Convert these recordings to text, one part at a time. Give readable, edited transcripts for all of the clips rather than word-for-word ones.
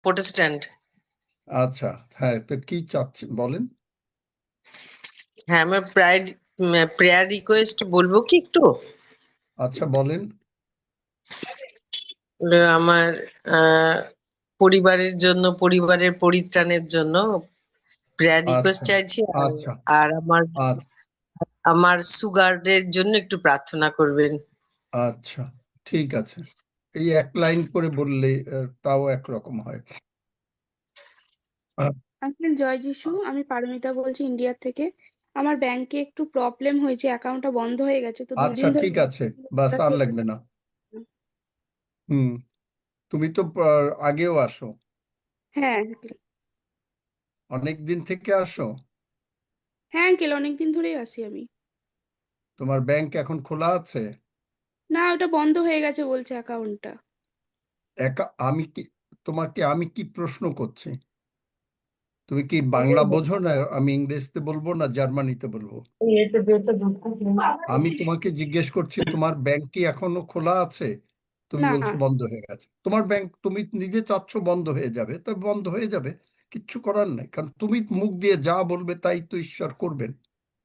Protestant. আচ্ছা, হ্যাঁ, তো কি চাচ্ছেন বলেন। হ্যাঁ, আমার প্রেয়ার রিকোয়েস্ট বলবো কি একটু? আচ্ছা, বলেন। আমার আহ, পরিবারের জন্য, পরিবারের পরিত্রাণের জন্য প্রেয়ার রিকোয়েস্ট আচ্ছা, চাইছি। আর আচ্ছা, আর আমার আচ্ছা, আমার সুগারের জন্য একটু প্রার্থনা করবেন। আচ্ছা, ঠিক আছে। এই এক লাইন করে বললে তাও একরকম হয়। আ- আঙ্কেল জয় যিশু, আমি পারমিতা বলছি ইন্ডিয়া থেকে। আমার ব্যাংকে একটু প্রবলেম হয়েছে, অ্যাকাউন্টটা বন্ধ হয়ে গেছে, তো আচ্ছা, দুদিন ধরে ঠিক আছে, বাস আর লাগবে না। হুম, তুমি তো আগেও আসো, হ্যাঁ আঙ্কেল। অনেক দিন থেকে আসো। হ্যাঁ আঙ্কেল, অনেকদিন ধরেই আসি আমি। তোমার ব্যাংক এখন খোলা আছে? না, ওটা বন্ধ হয়ে গেছে বলছে অ্যাকাউন্টটা। আমি কি তোমাকে আমি কি প্রশ্ন করছি? তুমি কি বাংলা বোঝো না? আমি ইংরেজিতে বলবো না জার্মানিতে বলবো? আমি তোমাকে জিজ্ঞেস করছি তোমার ব্যাংক কি এখনো খোলা আছে? তুমি না। বলছো বন্ধ হয়ে গেছে। তোমার ব্যাংক তুমি নিজে চাচ্ছ বন্ধ হয়ে যাবে, তো বন্ধ হয়ে যাবে। কিচ্ছু করার নাই, কারণ তুমি মুখ দিয়ে যা বলবে তাই তো ঈশ্বর করবেন।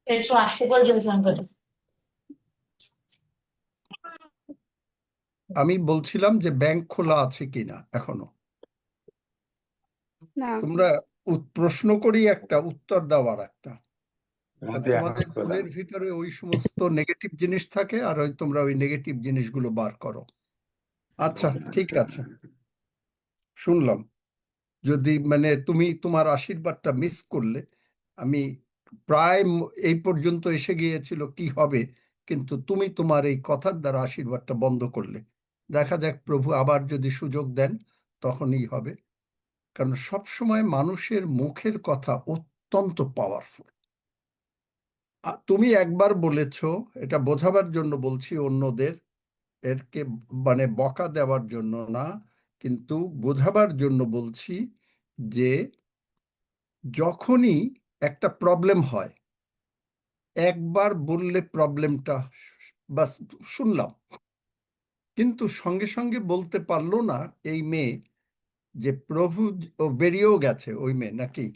একটু আসতে বলছেন সংকটে। আমি বলছিলাম যে ব্যাংক খোলা আছে কিনা এখনো। না। তোমরা প্রশ্ন করি একটা, উত্তর দেওয়ার একটা। তোমাদের কুলের ভিতরে ওই সমস্ত নেগেটিভ জিনিস থাকে, আর ওই তোমরা ওই নেগেটিভ জিনিসগুলো বার করো। আচ্ছা, ঠিক আছে, শুনলাম। যদি মানে তুমি তোমার আশীর্বাদটা মিস করলে, আমি প্রায় এই পর্যন্ত এসে গিয়েছিল কি হবে, কিন্তু তুমি তোমার এই কথার দ্বারা আশীর্বাদটা বন্ধ করলে। দেখা যাক প্রভু আবার যদি সুযোগ দেন তখনই হবে। কারণ সব সময় মানুষের মুখের কথা অত্যন্ত পাওয়ারফুল। তুমি একবার বলেছ, এটা বোঝাবার জন্য বলছি অন্যদের, এরকে মানে বকা দেওয়ার জন্য না, কিন্তু বোঝাবার জন্য বলছি যে যখনই একটা প্রবলেম হয়, একবার বললে প্রবলেমটা বাস শুনলাম, কিন্তু সঙ্গে সঙ্গে বলতে পারলো না এই মেয়ে যে প্রভু, ও বেরিয়েও গেছে ওই মেয়ে নাকি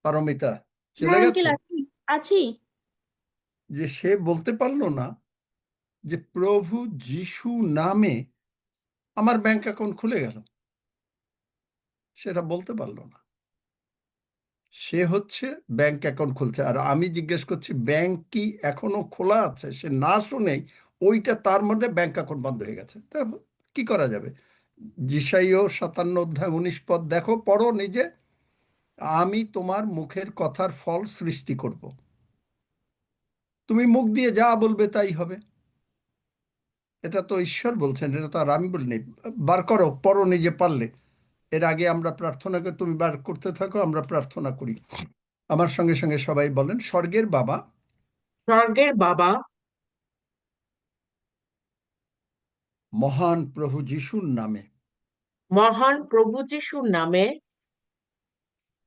পারমিতা, চলে হ্যাঁ আঙ্কেল, গেছে, আছি। আছি। যে সে বলতে পারলো না যে প্রভু যিশু নামে আমার ব্যাংক অ্যাকাউন্ট খুলে গেল। সেটা বলতে পারলো না। সে হচ্ছে ব্যাংক অ্যাকাউন্ট খুলছে, আর আমি জিজ্ঞেস করছি ব্যাংক কি এখনো খোলা আছে, সে না শুনেই ওইটা তার মধ্যে ব্যাংক অ্যাকাউন্ট বন্ধ হয়ে গেছে। তা কি করা যাবে? যিশাইয় 57 অধ্যায় 19 পদ দেখো, পড়ো নিজে। আমি তোমার মুখের কথার ফল সৃষ্টি করব, তুমি মুখ দিয়ে যা বলবে তাই হবে। এটা তো ঈশ্বর বলছেন, এটা তো আর আমি বলিনি। বার করো, পড়ো নিজে পারলে। এর আগে আমরা প্রার্থনা করে, তুমি বার করতে থাকো, আমরা প্রার্থনা করি। আমার সঙ্গে সঙ্গে সবাই বলেন, স্বর্গের বাবা, স্বর্গের বাবা, মহান প্রভু যিশুর নামে মহান প্রভু যিশুর নামে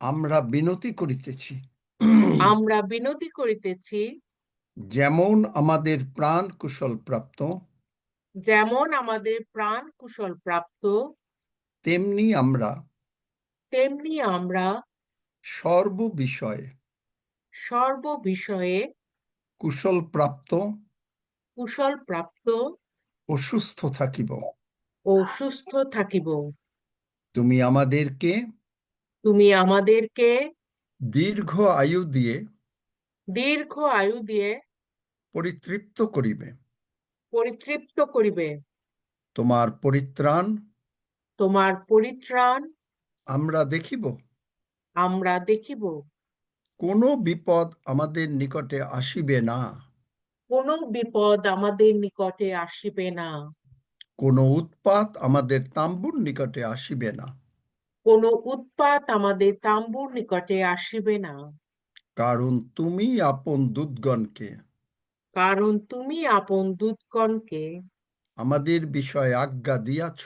আমরা বিনতি করিতেছি, আমরা বিনতি করিতেছি, যেমন আমাদের প্রাণ কুশল প্রাপ্ত, যেমন আমাদের প্রাণ কুশল প্রাপ্ত, তেমনি আমরা তেমনি আমরা সর্ব বিষয়ে সর্ব বিষয়ে কুশল প্রাপ্ত কুশল প্রাপ্ত ও সুস্থ থাকিব। ও সুস্থ থাকিব। তুমি আমাদেরকে তুমি আমাদেরকে দীর্ঘ আয়ু দিয়ে দীর্ঘ আয়ু দিয়ে পরিতৃপ্ত করিবে। পরিতৃপ্ত করিবে। তোমার পরিত্রাণ তোমার পরিত্রাণ আমরা দেখিব। আমরা দেখিব। কোনো বিপদ আমাদের নিকটে আসিবে না, কোনো বিপদ আমাদের নিকটে আসিবে না, কোনো উৎপাত আমাদের তাম্বুর নিকটে আসিবে না। কোনো উৎপাত আমাদের তাম্বুর নিকটে আসিবে না। কারণ তুমি আপন দূতগণকে কারণ তুমি আপন দূতগণকে আমাদের বিষয়ে আজ্ঞা দিয়াছ,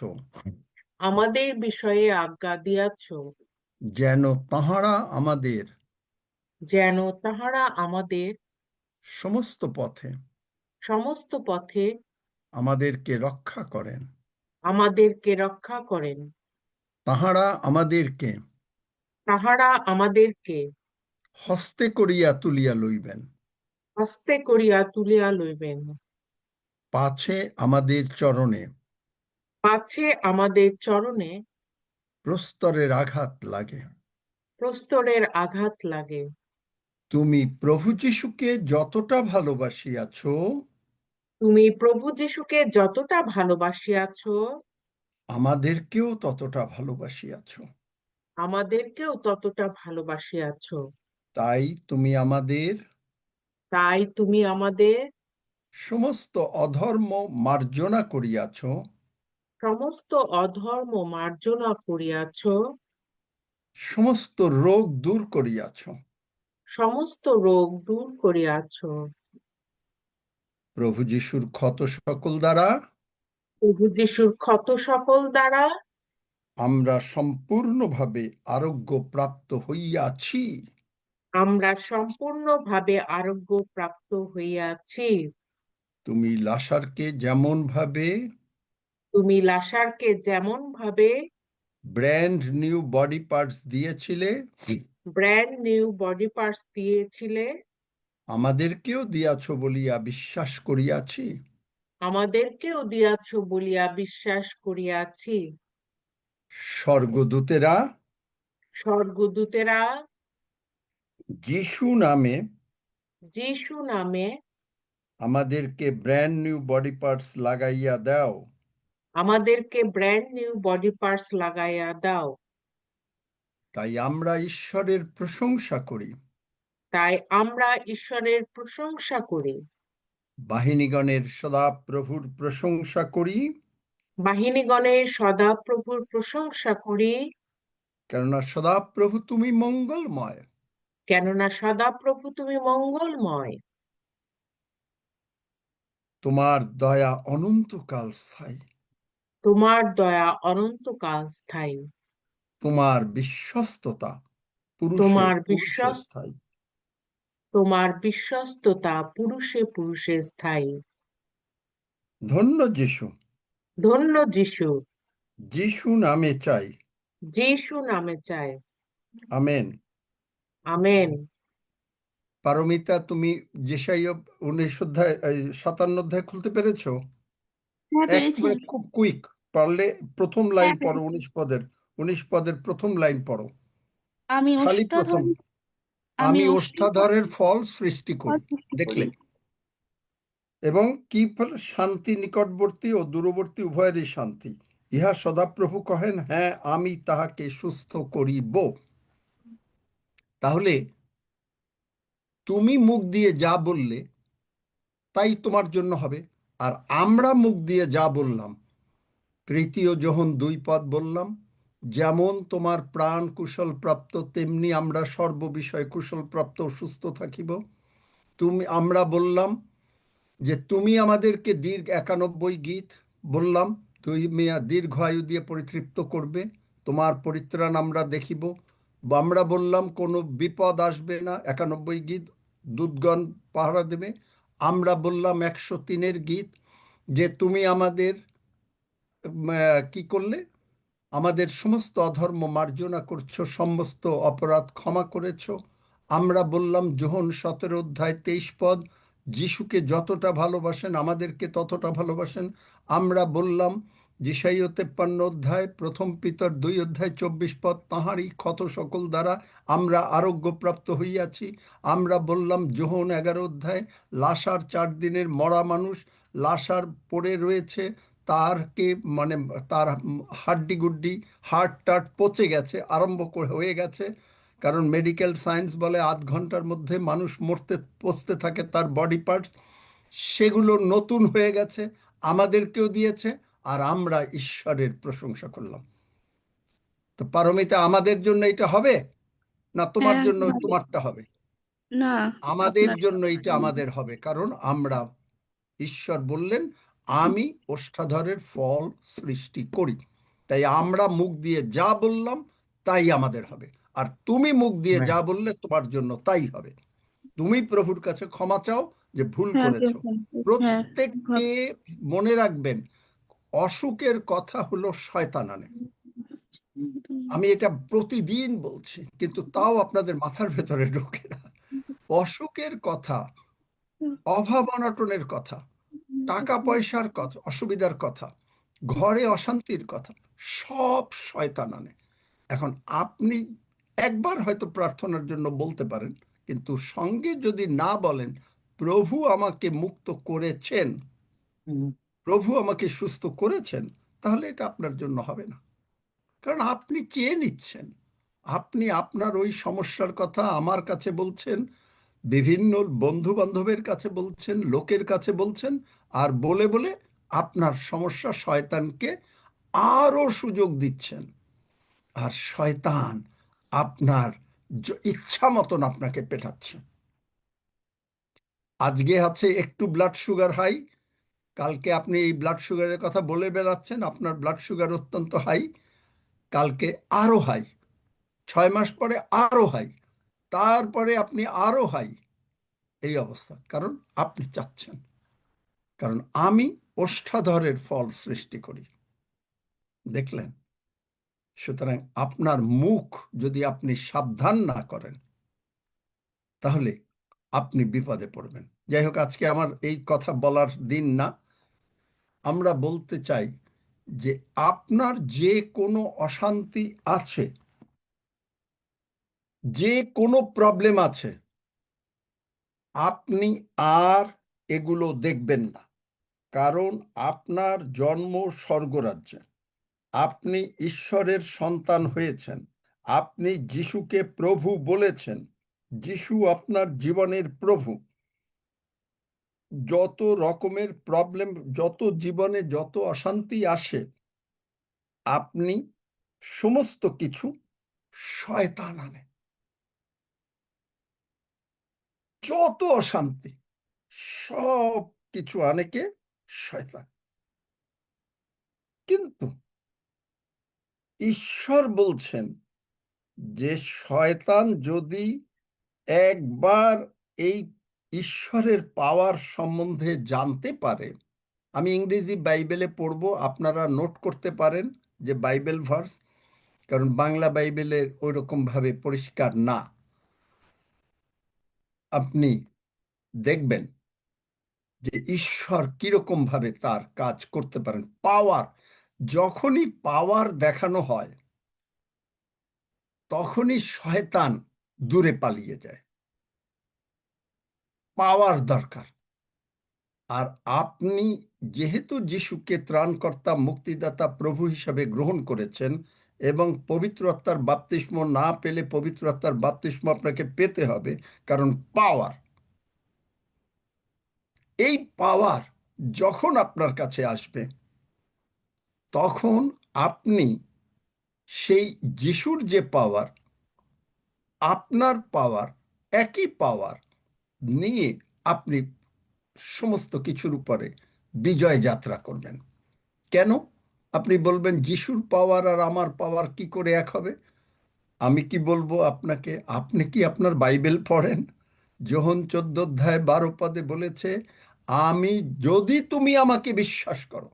আমাদের বিষয়ে আজ্ঞা দিয়াছ, যেন তাহারা আমাদের যেন তাহারা আমাদের সমস্ত পথে সমস্ত পথে আমাদেরকে রক্ষা করেন। আমাদেরকে রক্ষা করেন। তাহারা আমাদেরকে তাহারা আমাদেরকে হস্তে করিয়া তুলিয়া লইবেন, হস্তে করিয়া তুলিয়া লইবেন, পাছে আমাদের চরণে পাছে আমাদের চরণে প্রস্তরের আঘাত লাগে। প্রস্তরের আঘাত লাগে। তুমি প্রভু যীশুকে যতটা ভালোবাসিয়াছ, তুমি প্রভু যীশুকে যতটা ভালোবাসিয়াছ, আমাদেরকেও ততটা ভালোবাসিয়াছ। আমাদেরকেও ততটা ভালোবাসিয়াছ। তাই তুমি আমাদের তাই তুমি আমাদের সমস্ত অধর্ম মার্জনা করিয়াছ, সমস্ত অধর্ম মার্জনা করিয়াছ, সমস্ত রোগ দূর করিয়াছ। সমস্ত রোগ দূর করিয়াছ। প্রভু যীশুর ক্ষত সকল দ্বারা প্রভু যীশুর ক্ষত সকল দ্বারা আমরা সম্পূর্ণভাবে আরোগ্য প্রাপ্ত হইয়াছি। আমরা সম্পূর্ণভাবে আরোগ্য প্রাপ্ত হইয়াছি। তুমি লাসারকে যেমন ভাবে তুমি লাসারকে যেমন ভাবে ব্র্যান্ড নিউ বডি পার্টস দিয়েছিলে, ব্র্যান্ড নিউ বডি পার্টস দিয়েছিলে, আমাদেরকেও দিয়াছ বলিয়া বিশ্বাস করিয়াছি। আমাদেরকেও দিয়াছ বলিয়া বিশ্বাস করিয়াছি। স্বর্গদূতেরা স্বর্গদূতেরা যিশু নামে যিশু নামে আমাদেরকে ব্র্যান্ড নিউ বডি পার্টস লাগাইয়া দাও। আমাদেরকে ব্র্যান্ড নিউ বডি পার্টস লাগাইয়া দাও। তাই আমরা ঈশ্বরের প্রশংসা করি, তাই আমরা ঈশ্বরের প্রশংসা করি, বাহিনীগণের সদাপ্রভুর প্রশংসা করি, বাহিনীগণের সদাপ্রভুর প্রশংসা করি, কেননা সদাপ্রভু তুমি মঙ্গলময়। কেননা সদাপ্রভু তুমি মঙ্গলময়। তোমার দয়া অনন্তকাল স্থায়ী, তোমার দয়া অনন্তকাল স্থায়ী, তোমার বিশ্বস্ততা পুরুষে তোমার পুরুষে স্থায়ী। তোমার বিশ্বস্ততা পুরুষে পুরুষে স্থায়ী। ধন্য যিশু, ধন্য যিশু, যিশু নামে চাই। যিশু নামে চাই। আমেন। আমেন। পারমিতা, তুমি যেসাইয়া 57 অধ্যায় খুলতে পেরেছো? হ্যাঁ, পেরেছি। একবারে খুব কুইক, পারলে প্রথম লাইন হ্যাঁ, পড়ো। পেরেছি। 19 পদের প্রথম লাইন পড়ো, আমি খালি প্রথম। ওষ্ঠাধর আমি ওষ্ঠাধরের ফল সৃষ্টি করি, সৃষ্টি দেখলে? করি। এবং কি ফল? শান্তি নিকটবর্তী ও দূরবর্তী উভয়েরই শান্তি। ইহা সদাপ্রভু কহেন, হ্যাঁ আমি তাহাকে সুস্থ করিব। তাহলে তুমি মুখ দিয়ে যা বললে তাই তোমার জন্য হবে। আর আমরা মুখ দিয়ে যা বললাম, তৃতীয় যোহন 2 পদ বললাম, যেমন তোমার প্রাণ কুশল প্রাপ্ত, তেমনি আমরা সর্ববিষয় কুশল প্রাপ্ত সুস্থ থাকিব। আমরা বললাম যে তুমি আমাদেরকে 91 গীত বললাম, তুমি দীর্ঘ আয়ু দিয়ে পরিতৃপ্ত করবে, তোমার পরিত্রাণ আমরা দেখিব। আমরা বললাম কোনো বিপদ আসবে না, 91 গীত দূতগণ পাহারা দেবে। আমরা বললাম 103 গীত, যে তুমি আমাদের কি করলে? আমাদের সমস্ত অধর্ম মার্জনা করছো, সমস্ত অপরাধ ক্ষমা করেছো। আমরা বললাম যোহন 17 অধ্যায় 23 পদ, যিশুকে যতটা ভালোবাসেন আমাদেরকে ততটা ভালোবাসেন। আমরা বললাম যেসাইয় 53 অধ্যায়, প্রথম পিতর 2 অধ্যায় 24 পদ, তাঁহারই ক্ষত সকল দ্বারা আমরা আরোগ্যপ্রাপ্ত হইয়াছি। আমরা বললাম যোহন 11 অধ্যায়, লাসার 4 দিনের মরা মানুষ, লাসার পড়ে রয়েছে, তারকে মানে তার হাড্ডি গুড্ডি হার্ট টার্ট পচে গেছে, আরম্ভ হয়ে গেছে। কারণ মেডিকেল সায়েন্স বলে আধ ঘন্টার মধ্যে মানুষ মরতে পচতে থাকে তার বডি পার্টস। সেগুলো নতুন হয়ে গেছে, আমাদেরকেও দিয়েছে, আর আমরা ঈশ্বরের প্রশংসা করলাম। তো পারমিতা, আমাদের জন্য এটা হবে না তোমার হ্যাঁ, জন্য হবে। তোমারটা হবে? না, আমাদের আপনার জন্য এটা আমাদের হবে, কারণ আমরা, ঈশ্বর বললেন আমি ওষ্ঠাধরের ফল সৃষ্টি করি। তাই আমরা মুখ দিয়ে যা বললাম তাই আমাদের হবে, আর তুমি মুখ দিয়ে যা বললে তোমার জন্য তাই হবে। তুমি প্রভুর কাছে ক্ষমা চাও যে ভুল হ্যাঁ, করেছো। হ্যাঁ, প্রত্যেককে মনে রাখবেন, অসুখের কথা হলো শয়তান আনে। আমি এটা প্রতিদিন বলছি, কিন্তু তাও আপনাদের মাথার ভেতরে ঢোকে না। অসুখের কথা, অভাব অনটনের কথা, টাকা পয়সার কথা, অসুবিধার কথা, ঘরে অশান্তির কথা, সব শয়তান আনে। এখন আপনি একবার হয়তো প্রার্থনার জন্য বলতে পারেন, কিন্তু সঙ্গে যদি না বলেন প্রভু আমাকে মুক্ত করেছেন, প্রভু আমাকে সুস্থ করেছেন, তাহলে এটা আপনার জন্য হবে না। কারণ আপনি চেয়ে নিচ্ছেন, আপনি আপনার ওই সমস্যার কথা আমার কাছে বলছেন, বিভিন্ন বন্ধু বান্ধবের কাছে বলছেন, লোকের কাছে বলছেন, আর বলে বলে আপনার সমস্যা শয়তানকে আরো সুযোগ দিচ্ছেন। আর শয়তান আপনার ইচ্ছা মতন আপনাকে পেটাচ্ছে। আজকে আছে একটু ব্লাড সুগার হাই, কালকে আপনি এই ব্লাড সুগারের কথা বলে বেড়াচ্ছেন, আপনার ব্লাড সুগার অত্যন্ত হাই, কালকে আরো হাই, 6 মাস পরে আরো হাই, তারপরে আপনি আরো হাই। এই অবস্থা, কারণ আপনি চাচ্ছেন। কারণ আমি ওষ্ঠাধরের ফল সৃষ্টি করি, দেখলেন? সুতরাং আপনার মুখ যদি আপনি সাবধান না করেন, তাহলে আপনি বিপদে পড়বেন। যাই হোক, আজকে আমার এই কথা বলার দিন না। আমরা বলতে চাই যে আপনার যে কোনো অশান্তি আছে, যে কোনো প্রবলেম আছে, আপনি আর এগুলো দেখবেন না। কারণ আপনার জন্ম স্বর্গরাজ্যে, আপনি ঈশ্বরের সন্তান হয়েছেন, আপনি যিশুকে প্রভু বলেছেন, যিশু আপনার জীবনের প্রভু। যত রকমের প্রবলেম, যত জীবনে যত অশান্তি আসে, আপনি সমস্ত কিছু শয়তান আনে। যত অশান্তি সব কিছু আনে কে? শয়তান। কিন্তু ঈশ্বর বলছেন যে শয়তান যদি একবার এই ঈশ্বরের পাওয়ার সম্বন্ধে জানতে পারে, আমি ইংরেজি বাইবেলে পড়বো, আপনারা নোট করতে পারেন যে বাইবেল ভার্স, কারণ বাংলা বাইবেলের ওই রকম ভাবে পরিষ্কার না। আপনি দেখবেন যে ঈশ্বর কিরকম ভাবে তার কাজ করতে পারেন। পাওয়ার, যখনই পাওয়ার দেখানো হয়, তখনই শয়তান দূরে পালিয়ে যায়। পাওয়ার দরকার। আর আপনি যেহেতু যিশুকে ত্রাণকর্তা, মুক্তিদাতা, প্রভু হিসাবে গ্রহণ করেছেন, এবং পবিত্র আত্মার বাপ্তিস্ম না পেলে পবিত্র আত্মার বাপ্তিস্ম আপনাকে পেতে হবে, কারণ পাওয়ার, এই পাওয়ার যখন আপনার কাছে আসবে, তখন আপনি সেই যিশুর যে পাওয়ার, আপনার পাওয়ার, একই পাওয়ার নিয়ে আপনি সমস্ত কিছুর উপরে বিজয় যাত্রা করবেন। কেন? আপনি বলবেন যিশুর পাওয়ার আর আমার পাওয়ার কি করে এক হবে? আমি কি বলবো আপনাকে, আপনি কি আপনার বাইবেল পড়েন? যোহন 14 অধ্যায় 12 পদে বলেছে, আমি যদি তুমি আমাকে বিশ্বাস করো,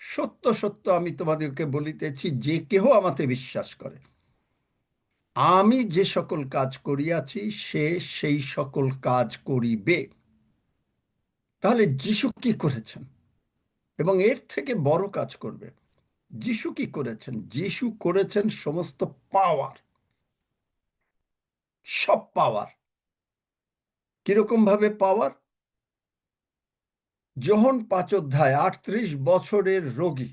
সত্য সত্য আমি তোমাদেরকে বলিতেছি, যে কেহ আমাতে বিশ্বাস করে, আমি যে সকল কাজ করিয়াছি সে সেই সকল কাজ করিবে। তাহলে যিশু কি করেছেন? এবং এর থেকে বড় কাজ করবে। যিশু কি করেছেন? যিশু করেছেন সমস্ত পাওয়ার, সব পাওয়ার। কিরকম ভাবে পাওয়ার? যোহন 5 অধ্যায় 38 বছরের রোগী,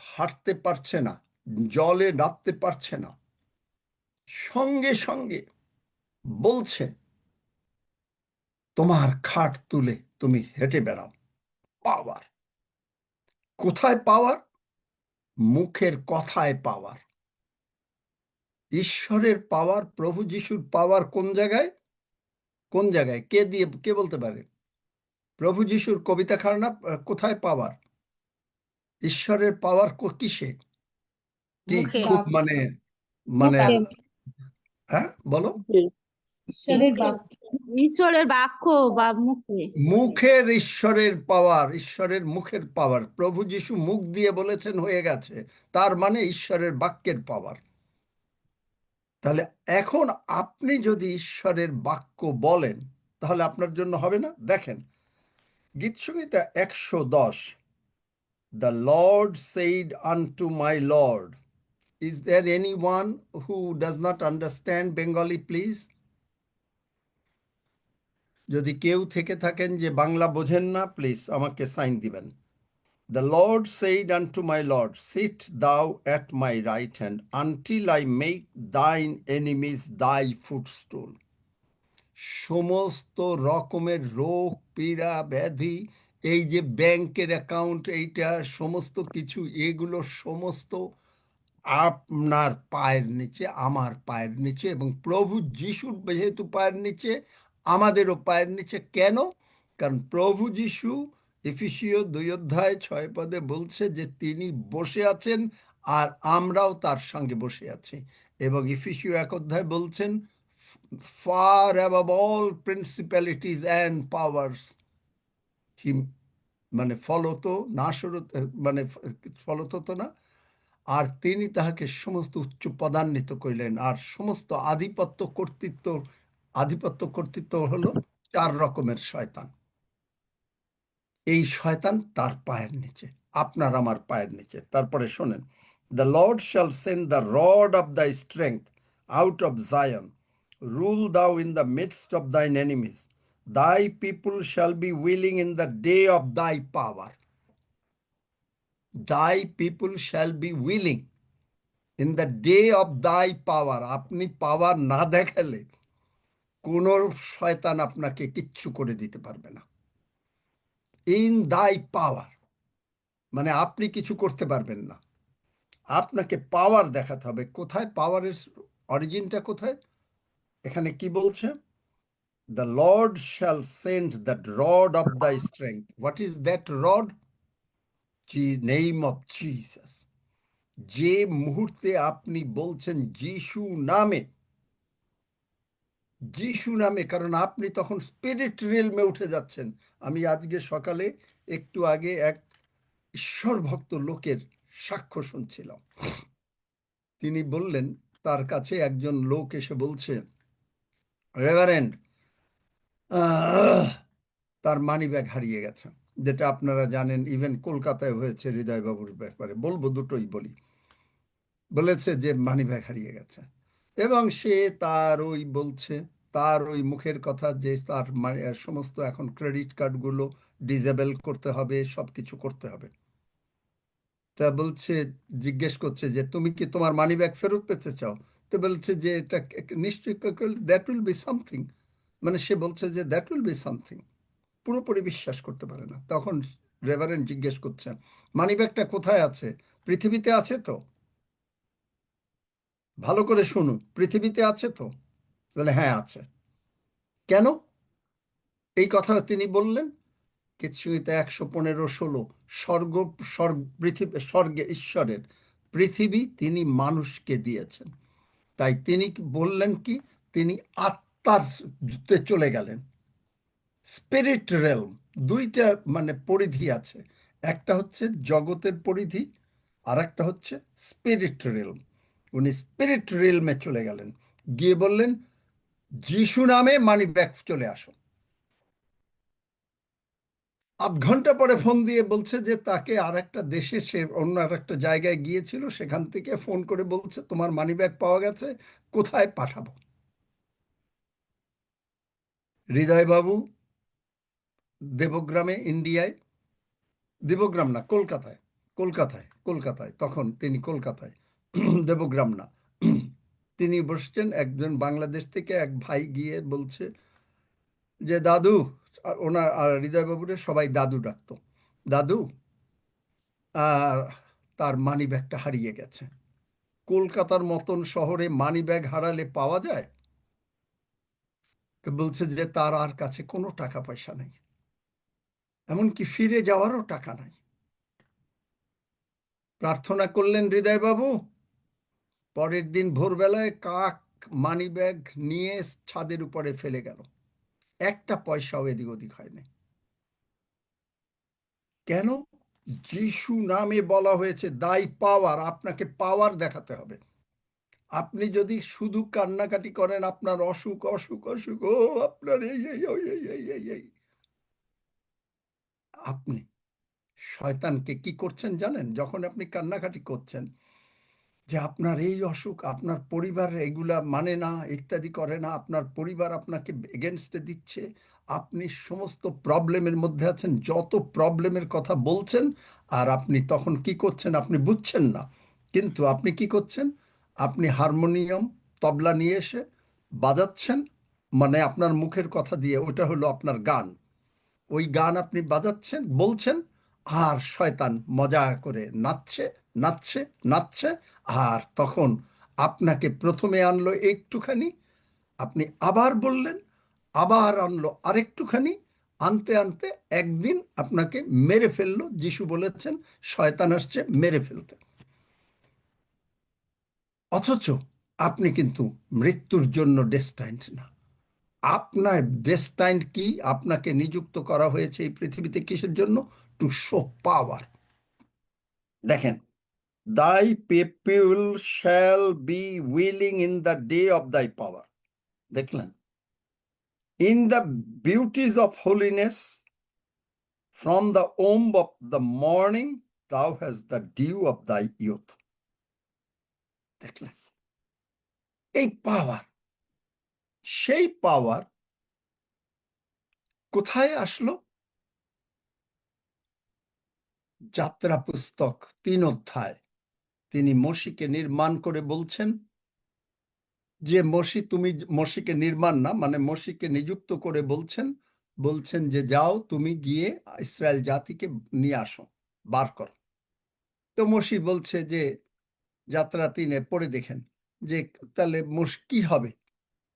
হাঁটতে পারছে না, জলে নামতে পারছে না, সঙ্গে সঙ্গে বলছে, তোমার খাট তুলে তুমি হেঁটে বেড়াও। পাওয়ার। কোথায় পাওয়ার? মুখের কথায় পাওয়ার। ঈশ্বরের পাওয়ার, প্রভু যিশুর পাওয়ার কোন জায়গায়? কোন জায়গায়? কে বলতে পারে? প্রভু যিশুর কবিতা খারাপ, কোথায় পাওয়ার? ঈশ্বরের পাওয়ার কিসে? কি মুখে। খুব মানে, মানে মুখে। হ্যাঁ বলো। ঈশ্বরের বাক্য, ঈশ্বরের বাক্য বা মুখে। মুখের ঈশ্বরের পাওয়ার, ঈশ্বরের মুখের পাওয়ার। প্রভু যিশু মুখ দিয়ে বলেছেন হয়ে গেছে, তার মানে ঈশ্বরের বাক্যের পাওয়ার। তাহলে এখন আপনি যদি ঈশ্বরের বাক্য বলেন তাহলে আপনার জন্য হবে না? দেখেন গীতসংহিতা 110, the Lord said unto my Lord. Is there anyone who does not understand Bengali, please? যদি কেউ থেকে থাকেন যে বাংলা বোঝেন না, প্লিজ আমাকে সাইন দিবেন। The Lord said unto my Lord, sit thou at my right hand until I make thine enemies thy footstool. সমস্ত রকমের রোগ, পীড়া, ব্যাধি, এই যে ব্যাংকের অ্যাকাউন্ট, এইটা সমস্ত কিছু, এগুলো সমস্ত আপনার পায়ের নিচে, আমার পায়ের নিচে, এবং প্রভু যিশুর যেহেতু পায়ের নিচে, আমাদেরও পায়ের নিচে। কেন? কারণ প্রভু যিশু এফেসীয় 2:6 বলছে যে তিনি বসে আছেন আর আমরাও তার সঙ্গে বসে আছি। এবং এফেসীয় 1 বলছেন far above all principalities and powers he, মানে ফলত না সরত, মানে ফলত তো না, আর তিনি তাহাকে সমস্ত উচ্চ পদান্বিত করিলেন। আর সমস্ত আধিপত্য কর্তৃত্ব হলো 4 রকমের শয়তান। এই শয়তান তার পায়ের নিচে, আপনার আমার পায়ের নিচে। তারপরে শোনেন, the lord shall send the rod of thy strength out of Zion, rule thou in the midst of thine enemies, thy people shall be willing in the day of thy power. Thy people shall be willing in the day of thy power. আপনি পাওয়ার না দেখালে কোন শয়তান আপনাকে কিচ্ছু করে দিতে পারবে না। ইন দাই পাওয়ার মানে আপনি কিছু করতে পারবেন না, আপনাকে পাওয়ার দেখাতে হবে। কোথায় পাওয়ারের অরিজিনটা কোথায়? এখানে কি বলছে? The lord shall send the rod of thy strength. What is that rod? Name of Jesus. যে মুহূর্তে আপনি বলছেন যিশু নামে, যিশু নামে, কারণ আপনি তখন স্পিরিট রিলমে উঠে যাচ্ছেন। আমি আজকে সকালে একটু আগে এক ঈশ্বর ভক্ত লোকের সাক্ষ্য শুনছিলাম। তিনি বললেন তার কাছে একজন লোক এসে বলছে, রেভারেন্ড, তার মানি ব্যাগ হারিয়ে গেছে। যেটা আপনারা জানেন, ইভেন কলকাতায় হয়েছে হৃদয়বাবুর ব্যাপারে। বলবো, দুটোই বলি। বলেছে যে মানি ব্যাগ হারিয়ে গেছে, এবং সে তার ওই বলছে, তার ওই মুখের কথা যে তার সমস্ত এখন ক্রেডিট কার্ডগুলো ডিসেবল করতে হবে, সব কিছু করতে হবে। তা বলছে, জিজ্ঞেস করছে যে তুমি কি তোমার মানি ব্যাগ ফেরত পেতে চাও? তো বলছে যে এটা নিশ্চয়ই, দ্যাট উইল বি সামথিং। মানে সে বলছে যে দ্যাট উইল বি সামথিং, পুরোপুরি বিশ্বাস করতে পারে না। তখন রেভারেন্ড জিজ্ঞেস করছেন, মানি ব্যাগটা কোথায় আছে? পৃথিবীতে আছে তো? ভালো করে শুনুন, পৃথিবীতে আছে তো? বলে হ্যাঁ আছে। কেন এই কথা তিনি বললেন? গীতসংহিতা 115:16, স্বর্গে ঈশ্বরের, পৃথিবী তিনি মানুষকে দিয়েছেন। তাই তিনি বললেন কি, তিনি আত্মার চলে গেলেন। স্পিরিট রেলম, দুইটা মানে পরিধি আছে, একটা হচ্ছে জগতের পরিধি, আর একটা হচ্ছে স্পিরিট রেলম। উনি স্পিরিট রেলমে চলে গেলেন, গিয়ে বললেন যিশু নামে মানি ব্যাগ চলে আসো। 8 ঘন্টা পরে ফোন দিয়ে বলছে যে তাকে আর একটা দেশে, সে অন্য আর একটা জায়গায় গিয়েছিল, সেখান থেকে ফোন করে বলছে তোমার মানি ব্যাগ পাওয়া গেছে, কোথায় পাঠাবো? হৃদয়বাবু দেবগ্রামে, ইন্ডিয়ায়, দেবগ্রাম না, কলকাতায়, কলকাতায় তখন তিনি কলকাতায়, দেবগ্রাম না। তিনি বসছেন, একজন বাংলাদেশ থেকে এক ভাই গিয়ে বলছে যে দাদু, ওনার আর হৃদয়বাবুরে সবাই দাদু ডাকতো, দাদু তার মানি ব্যাগটা হারিয়ে গেছে। কলকাতার মতন শহরে মানি ব্যাগ হারালে পাওয়া যায়? বলছে যে তার আর কাছে কোনো টাকা পয়সা নেই, এমনকি ফিরে যাওয়ারও টাকা নাই। প্রার্থনা করলেন হৃদয়বাবু। পরের দিন ভোরবেলায় কাক মানিব্যাগ নিয়ে ছাদের উপরে ফেলে গেল, একটা পয়সাও এদিক ওদিক হয়নি। কেন? যিশু নামে বলা হয়েছে দাই পাওয়ার, আপনাকে পাওয়ার দেখাতে হবে। আপনি যদি শুধু কান্নাকাটি করেন আপনার অসুখ অসুখ অসুখ, ও আপনার এই এই ওই এই এই এই এই, আপনি শয়তানকে কি করছেন জানেন? যখন আপনি কান্নাকাটি করছেন যে আপনার এই অসুখ, আপনার পরিবার এগুলা মানে না, ইত্যাদি করে না, আপনার পরিবার আপনাকে এগেনস্টে দিচ্ছে, আপনি সমস্ত প্রবলেমের মধ্যে আছেন, যত প্রবলেমের কথা বলছেন, আর আপনি তখন কি করছেন আপনি বুঝছেন না। কিন্তু আপনি কি করছেন? আপনি হারমোনিয়াম, তবলা নিয়ে এসে বাজাচ্ছেন, মানে আপনার মুখের কথা দিয়ে, ওটা হলো আপনার গান। ওই গান আপনি বাজাচ্ছেন, বলছেন, আর শয়তান মজা করে নাচছে নাচছে নাচছে। আর তখন আপনাকে প্রথমে আনলো একটুখানি, আপনি আবার বললেন, আবার আনলো আরেকটুখানি, আনতে আনতে একদিন আপনাকে মেরে ফেললো। যিশু বলেছেন শয়তান আসছে মেরে ফেলতে। অথচ আপনি কিন্তু মৃত্যুর জন্য ডেস্টাইন্ড না। আপনার ডেস্টাইন্ড কি? আপনাকে নিযুক্ত করা হয়েছে এই পৃথিবীতে কিসের জন্য? টু শো পাওয়ার। দেখেন, thy people shall be willing in the day of thy power. দেখলেন? In the beauties of holiness, from the womb of the morning, thou hast the dew of thy youth. দেখলেন? এই পাওয়ার, সেই পাওয়ার কোথায় আসলো? যাত্রা পুস্তক 3 অধ্যায় তিনি মসিকে নির্মাণ করে বলছেন যে মসি, তুমি মসিকে নির্মাণ না, মানে মসিকে নিযুক্ত করে বলছেন যে যাও তুমি গিয়ে ইসরায়েল জাতিকে নিয়ে আসো, বার করো। তো মসি বলছে যে যাত্রা 3 পড়ে দেখেন যে তাহলে কি হবে।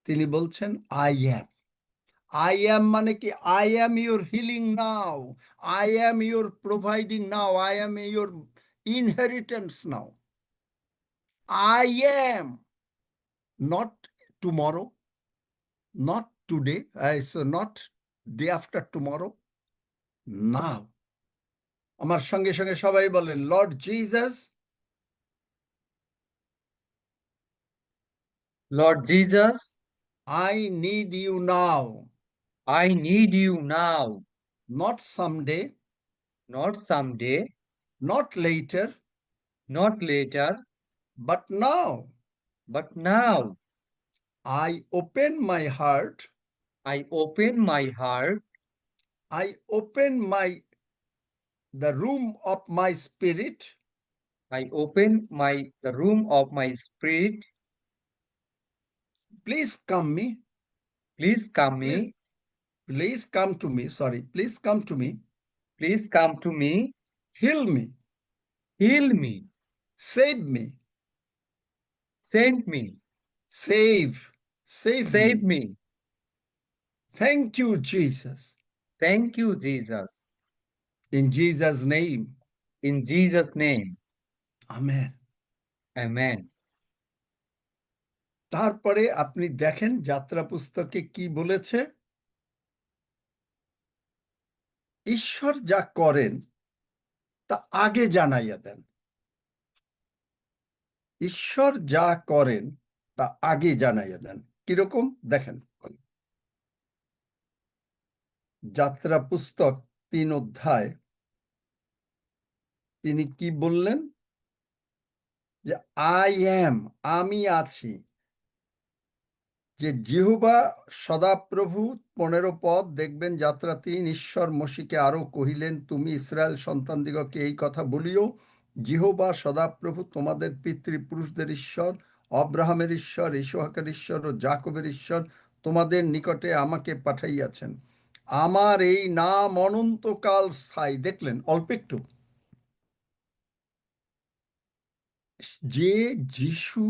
তিনি বলছেন আই অ্যাম। আই অ্যাম মানে কি? I am your healing now, I am your providing now, I am your inheritance now. I am, not tomorrow, not today, so not day after tomorrow, now. আমার সঙ্গে সঙ্গে সবাই বলেন, Lord Jesus, Lord Jesus, I need you now, I need you now, not someday, not someday, not later, not later, but now. but now. I open my heart, I open my heart, I open the room of my spirit, I open the room of my spirit. please come me, Please come please, me, please come to me, sorry, please come to me, please come to me, heal me, heal me, save me, send me, save save me. me. Thank you, Jesus. Thank you, Jesus. In Jesus' name, In Jesus' name, amen. amen. তারপরে আপনি দেখেন যাত্রা পুস্তকে কি বলেছে। ঈশ্বর যা করেন তা আগে জানাইয়া দেন। ঈশ্বর যা করেন তা আগে জানাইয়া দেন। কিরকম দেখেন, যাত্রা পুস্তক 3 অধ্যায় তিনি কি বললেন? যে আই অ্যাম, আমি আছি। যে জিহোবা সদাপ্রভু 15 পদ দেখবেন যাত্রা 3। ঈশ্বর মসিকে আরো কহিলেন, তুমি ইসরায়েল সন্তানদিগকে এই কথা বলিও, জিহোবা সদাপ্রভু তোমাদের পিতৃপুরুষদের ঈশ্বর, অব্রাহামের ঈশ্বর, ইসহাকের ঈশ্বর ও যাকবের ঈশ্বর তোমাদের নিকটে আমাকে পাঠাইয়াছেন। আমার এই নাম অনন্তকাল স্থায়ী। দেখলেন অল্প একটু, যে যিশু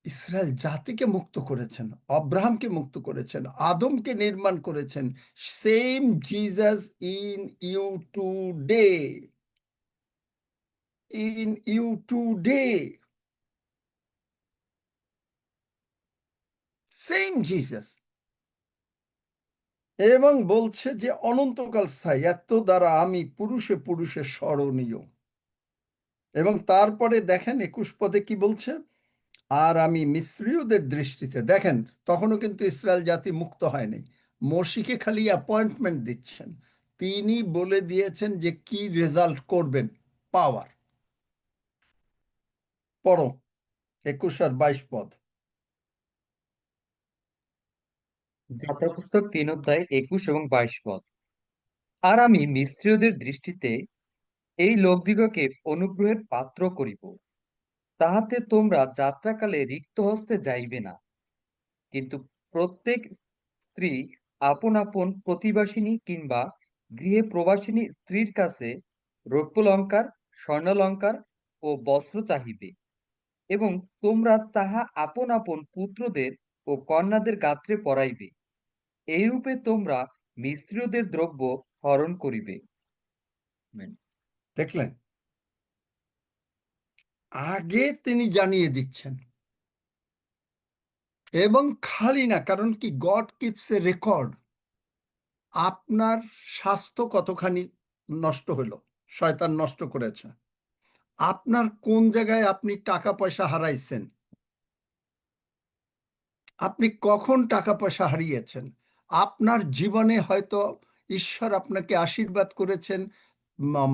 ইসরায়েল জাতিকে মুক্ত করেছেন, অব্রাহামকে মুক্ত করেছেন, আদমকে নির্মাণ করেছেন, same Jesus in you today, in you today. Same Jesus. এবং বলছে যে অনন্তকাল স্থায়ী, এত দ্বারা আমি পুরুষে পুরুষে স্মরণীয়। এবং তারপরে দেখেন 21 পদে কি বলছে, আর আমি মিস্রীয়দের দৃষ্টিতে, দেখেন তখনও কিন্তু ইসরায়েল জাতি মুক্ত হয়নি, মসিকে খালি অ্যাপয়েন্টমেন্ট দিচ্ছেন, তিনি বলে দিয়েছেন যে কি রেজাল্ট করবেন, পাওয়ার। পড়ো 21 আর 22 পদ। যাত্রা পুস্তক 3 অধ্যায় 21 এবং 22 পদ। আর আমি মিস্রীয়দের দৃষ্টিতে এই লোকদিগকে অনুগ্রহের পাত্র করিব, তাহাতে তোমরা যাত্রাকালে রিক্ত হস্তে যাইবে না। কিন্তু প্রত্যেক স্ত্রী আপন আপন প্রতিবাসিনী কিংবা গৃহে প্রবাসিনী স্ত্রীর কাছে রৌপ্যলঙ্কার, স্বর্ণালঙ্কার ও বস্ত্র চাহিবে, এবং তোমরা তাহা আপন আপন পুত্রদের ও কন্যাদের গাত্রে পরাইবে। এইরূপে তোমরা মিস্রীয়দের দ্রব্য হরণ করিবে। আমেন। দেখলেন, আগে তিনি জানিয়ে দিচ্ছেন। এবং খালি না, কারণ কি, গড কিপস এ রেকর্ড। আপনার স্বাস্থ্য কতখানি নষ্ট হলো, শয়তান নষ্ট করেছে। আপনার কোন জায়গায় আপনি টাকা পয়সা হারাইছেন, আপনি কখন টাকা পয়সা হারিয়েছেন। আপনার জীবনে হয়তো ঈশ্বর আপনাকে আশীর্বাদ করেছেন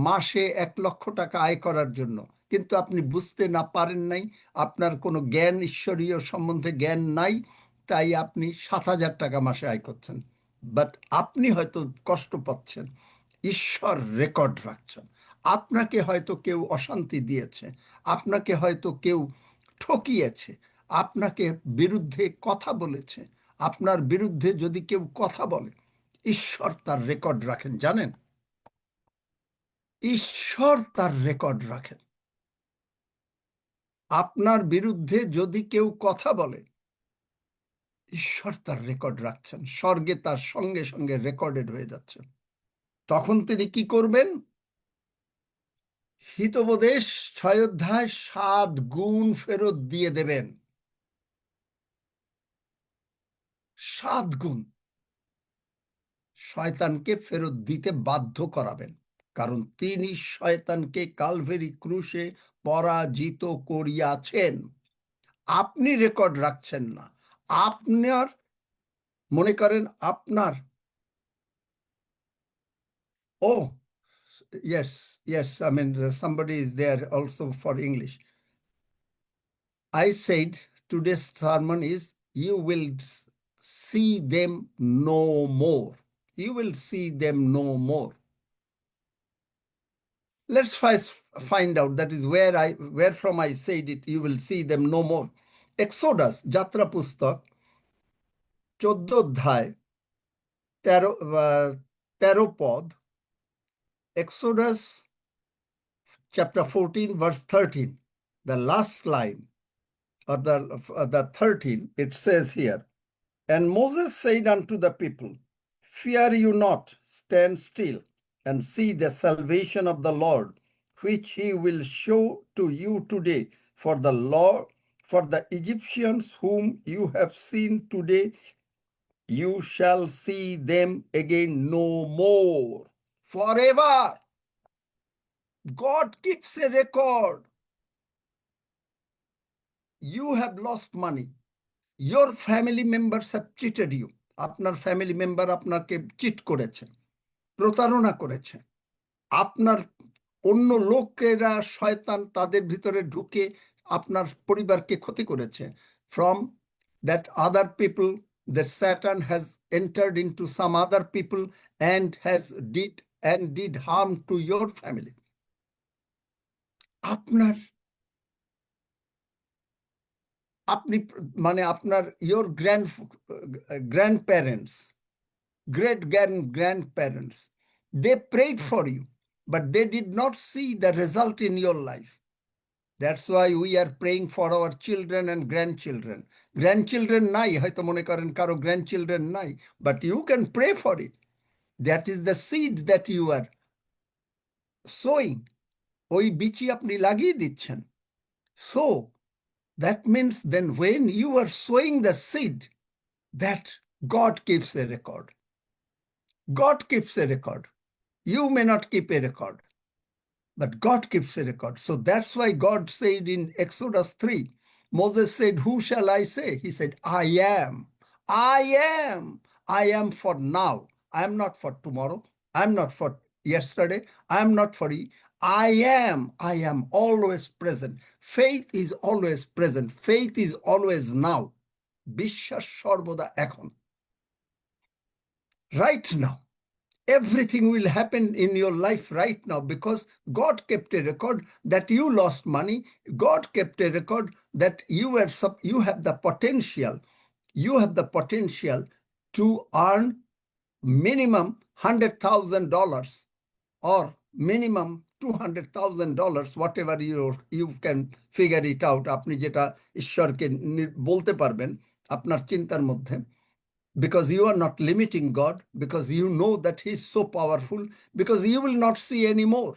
মাসে 1 লক্ষ টাকা আয় করার জন্য, কিন্তু আপনি বুঝতে না পারেন নাই, আপনার কোনো জ্ঞান, ঈশ্বরীয় সম্বন্ধে জ্ঞান নাই, তাই আপনি 7,000 টাকা মাসে আয় করছেন। বাট আপনি হয়তো কষ্ট পাচ্ছেন, ঈশ্বর রেকর্ড রাখছেন। আপনাকে হয়তো কেউ অশান্তি দিয়েছে, আপনাকে হয়তো কেউ ঠকিয়েছে, আপনাকে বিরুদ্ধে কথা বলেছে। আপনার বিরুদ্ধে যদি কেউ কথা বলে, ঈশ্বর তার রেকর্ড রাখেন, জানেন? ঈশ্বর তার রেকর্ড রাখেন। আপনার বিরুদ্ধে যদি কেউ কথা বলে, ঈশ্বর তার রেকর্ড রাখছেন, স্বর্গে তার সঙ্গে সঙ্গে রেকর্ডেড হয়ে যাচ্ছে। তখন তিনি কি করবেন? হিতোপদেশ 6 অধ্যায় 7 গুণ ফেরত দিয়ে দেবেন। 7 গুণ শয়তানকে ফেরত দিতে বাধ্য করাবেন, কারণ তিনি শয়তানকে কালভেরি ক্রুশে পরাজিত করিয়াছেন। আপনি রেকর্ড রাখছেন না। আপনার মনে করেন আপনার, ও yes, I mean somebody is there also for English. I said today's sermon is, you will see them no more. You will see them no more. Let's first find out, that is where from I said it, you will see them no more. Exodus, যাত্রা পুস্তক 14 অধ্যায় 13 পদ, Exodus chapter 14 verse 13, the last line, or the 13, it says here, and Moses said unto the people, fear you not, stand still and see the salvation of the Lord, which he will show to you today. For the Egyptians whom you have seen today, you shall see them again no more, forever. God keeps a record. You have lost money. Your family members have cheated you. আপনার family member আপনাকে cheat করেছে, প্রতারণা করেছে। আপনার অন্য লোকেরা, শয়তান তাদের ভিতরে ঢুকে আপনার পরিবারকে ক্ষতি করেছে। From that other people, that Satan has entered into some other people and did harm to your family. আপনি মানে আপনার your grandparents, great grandparents, they prayed for you, but they did not see the result in your life. That's why we are praying for our children and grandchildren. Grandchildren নাই, হয়তো মনে করেন কারো grandchildren নাই, but you can pray for it. That is the seed that you are sowing. ওই বীজই আপনি লাগিয়ে দিচ্ছেন। So that means then when you are sowing the seed, that God keeps a record. God keeps a record. You may not keep a record, but God keeps a record. So that's why God said in Exodus 3, Moses said, who shall I say? He said, I am. I am. I am for now. I am not for tomorrow. I am not for yesterday. I am not for I am. I am always present. Faith is always present. Faith is always now. বিশ্বাস সর্বদা এখন. Right now. Everything will happen in your life right now because God kept a record that you lost money. God kept a record that you have the potential. You have the potential to earn minimum $100,000 or minimum $200,000, whatever you can figure it out. আপনি যেটা ঈশ্বরকে বলতে পারবেন আপনার চিন্তার মধ্যে. Because you are not limiting God, because you know that He's so powerful, because you will not see anymore.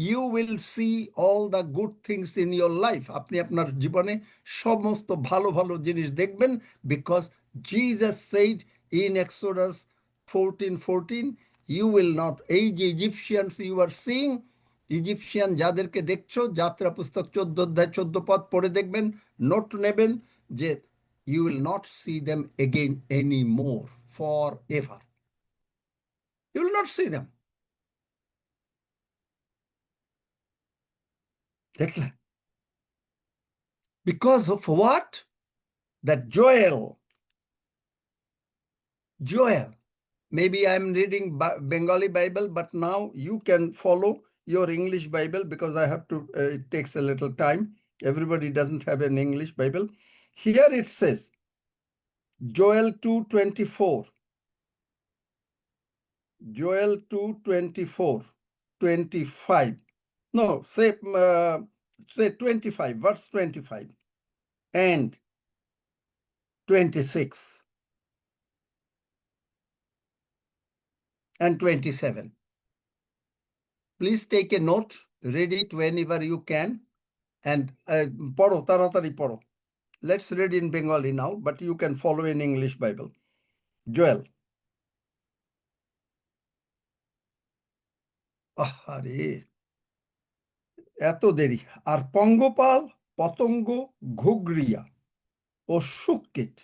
You will see all the good things in your life. আপনি আপনার জীবনে সমস্ত ভালো ভালো জিনিস দেখবেন, because Jesus said in Exodus 14:14, you will not, এই যে Egyptians you are seeing, Egyptian যাদেরকে দেখছো, যাত্রা পুস্তক 14 অধ্যায় 14 পদ পড়ে দেখবেন, নোট নেবেন যে you will not see them again anymore forever. You will not see them. দেখলেন? Because of what? That Joel. Maybe I'm reading Bengali Bible, but now you can follow your English Bible because I have to, it takes a little time. Everybody doesn't have an English Bible. Here it says, Joel 2:24. Joel 2:24, 25. No, say 25, verse 25 and 26 and 27. Please take a note, read it whenever you can, and পড়ো, তাড়াতাড়ি পড়ো. Let's read in Bengali now, but you can follow in English Bible. Joel. আরে এত দেরি। আর পঙ্গপাল, পতঙ্গ, ঘুঘরিয়া ও শুককীট।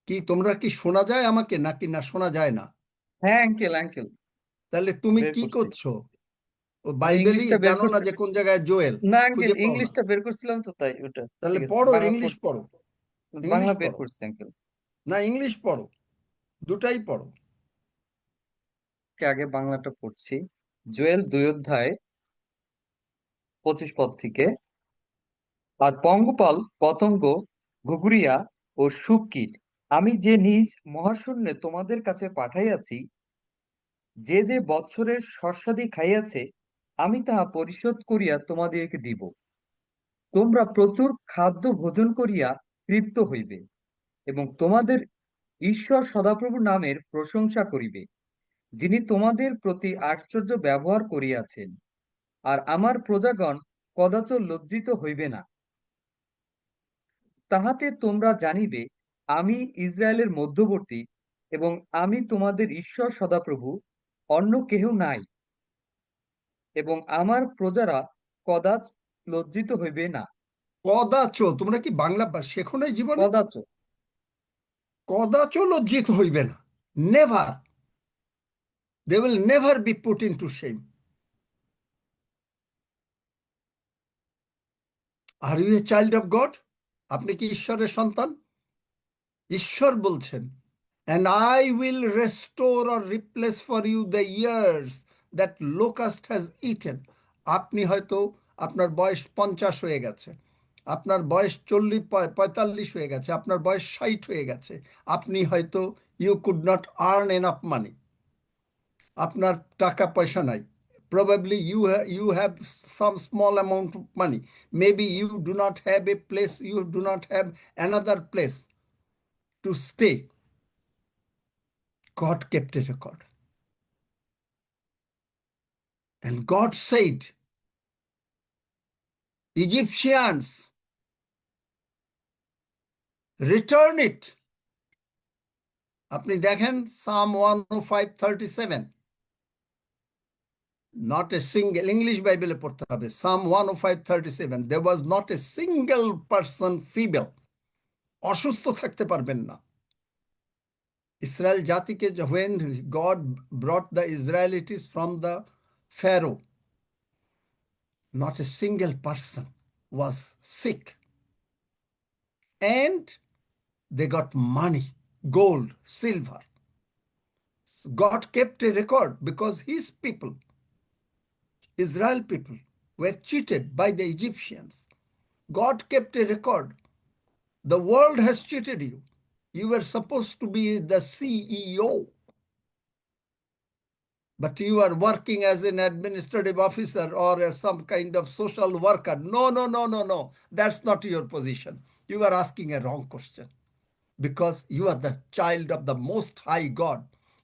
কি তোমরা কি শোনা যায় আমাকে নাকি না শোনা যায় না? হ্যাঁ আঙ্কেল তাহলে তুমি বের কি করছি। করছো? ও আমি বাইবেলই ইংলিশটা বের জানো না করছি। যে কোন জায়গায় জোয়েল? না আঙ্কেল খুঁজে পাও না। ইংলিশটা বের করছিলাম তো তাই ওটা। তাহলে ঠিক আছে, পড়ো, বাংলা ইংলিশ পড়ছি। পড়ো। বাংলা ইংলিশ বের পড়ো। করছি আঙ্কেল। না ইংলিশ পড়ো, দুটাই পড়ো। আগে বাংলাটা পড়ছি। জোয়েল 2 অধ্যায় 25 পদ থেকে, আর পঙ্গপাল, পতঙ্গ, ঘুঘরিয়া ও শুককীট আমি যে নিজ মহাশূন্যে তোমাদের কাছে পাঠাইয়াছি, যে যে বৎসরের শস্যাদি খাইয়াছে, আমি তাহা পরিশোধ করিয়া তোমাদিগকে দিব। তোমরা প্রচুর খাদ্য ভোজন করিয়া তৃপ্ত হইবে এবং তোমাদের ঈশ্বর সদাপ্রভু নামের প্রশংসা করিবে, যিনি তোমাদের প্রতি আশ্চর্য ব্যবহার করিয়াছেন, আর আমার প্রজাগণ কদাচ লজ্জিত হইবে না। তাহাতে তোমরা জানিবে আমি ইসরায়েলের মধ্যবর্তী, এবং আমি তোমাদের ঈশ্বর সদাপ্রভু, অন্য কেহ নাই, এবং আমার প্রজারা কদাচ লজ্জিত হইবে না। কদাচ, তোমরা কি বাংলা শেখো নাই জীবনে? কদাচ। কদাচ লজ্জিত হইবে না। Never. They will never be put into shame. Are you a child of God? আপনি কি ঈশ্বরের সন্তান? ঈশ্বর বলছেন, and I will restore or replace for you the years that locust has eaten. আপনি হয়তো আপনার বয়স 50 হয়ে গেছে, আপনার বয়স 40-45 হয়ে গেছে, আপনার বয়স 60 হয়ে গেছে, আপনি হয়তো you could not earn enough money. আপনার টাকা পয়সা নাই. Probably you have some small amount of money. Maybe you do not have a place, you do not have another place to stay. God kept a record. And God said, Egyptians, return ইট। আপনি দেখেন সাম 105:37, not a single, English বাইবেলে পড়তে হবে, সাম 105:37, there was not a single person feeble, অসুস্থ থাকতে পারবেন না। Israel জাতিকে when God brought the Israelites from the Pharaoh, not a single person was sick, and they got money, gold, silver. God kept a record because his people, Israel people, were cheated by the Egyptians. God kept a record. The world has cheated you. You were supposed to be the CEO, but you are working as an administrative officer or as some kind of social worker. No, no, no, no, no. That's not your position. You are asking a wrong question because you are the child of the Most High God.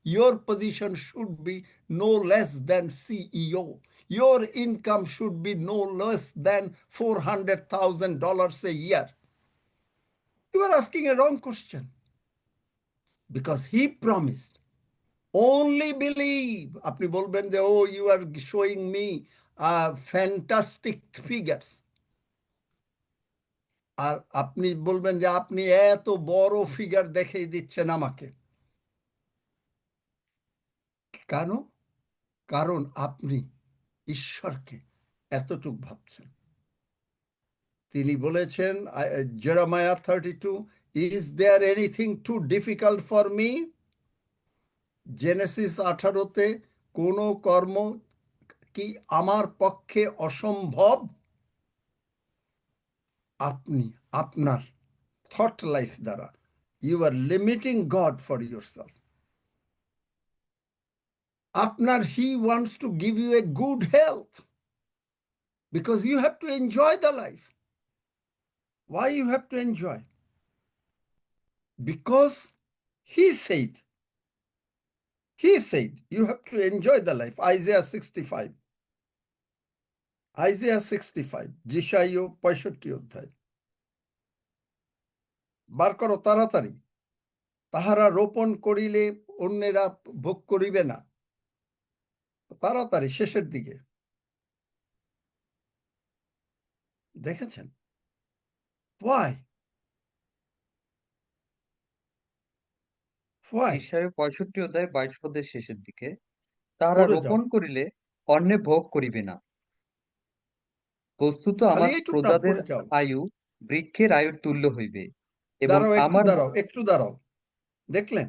Your position should be no less than CEO. Your income should be no less than $400,000 a year. You are asking a wrong question because he promised. Only believe. আপনি বলবেন যে oh, you are showing me fantastic figures. আর আপনি বলবেন যে আপনি এত বড় figure দেখিয়ে দিচ্ছেন আমাকে। কেন? কারণ আপনি ঈশ্বরকে এতটুক ভাবছেন। তিনি বলেছেন Jeremiah 32, is there anything too difficult for me? Genesis 18-তে কোনো কর্ম কি আমার পক্ষে অসম্ভব? আপনি আপনার থট লাইফ দ্বারা you are limiting God for yourself. আপনার he wants to give you a good health because you have to enjoy the life. Why you have to enjoy? Because he said you have to enjoy the life. Isaiah 65, যিশাইয় 65 অধ্যায়। বার করো তাড়াতাড়ি। তাহারা রোপণ করিলে অন্যেরা ভোগ করিবে না। তাড়াতাড়ি শেষের দিকে দেখেছেন? Why? Why? ঈশায় 65 অধ্যায় 22 পদের শেষের দিকে, তাহারা পড়ে যাও, রোপণ করিলে অন্যে ভোগ করিবে না। বস্তুত খালি আমার এইটুকটা প্রজাদের পড়ে যাও। আয়ু বৃক্ষের আয়ুর তুল্য হইবে এবং দাঁড়াও, আমার একটু দাঁড়াও। দেখলেন?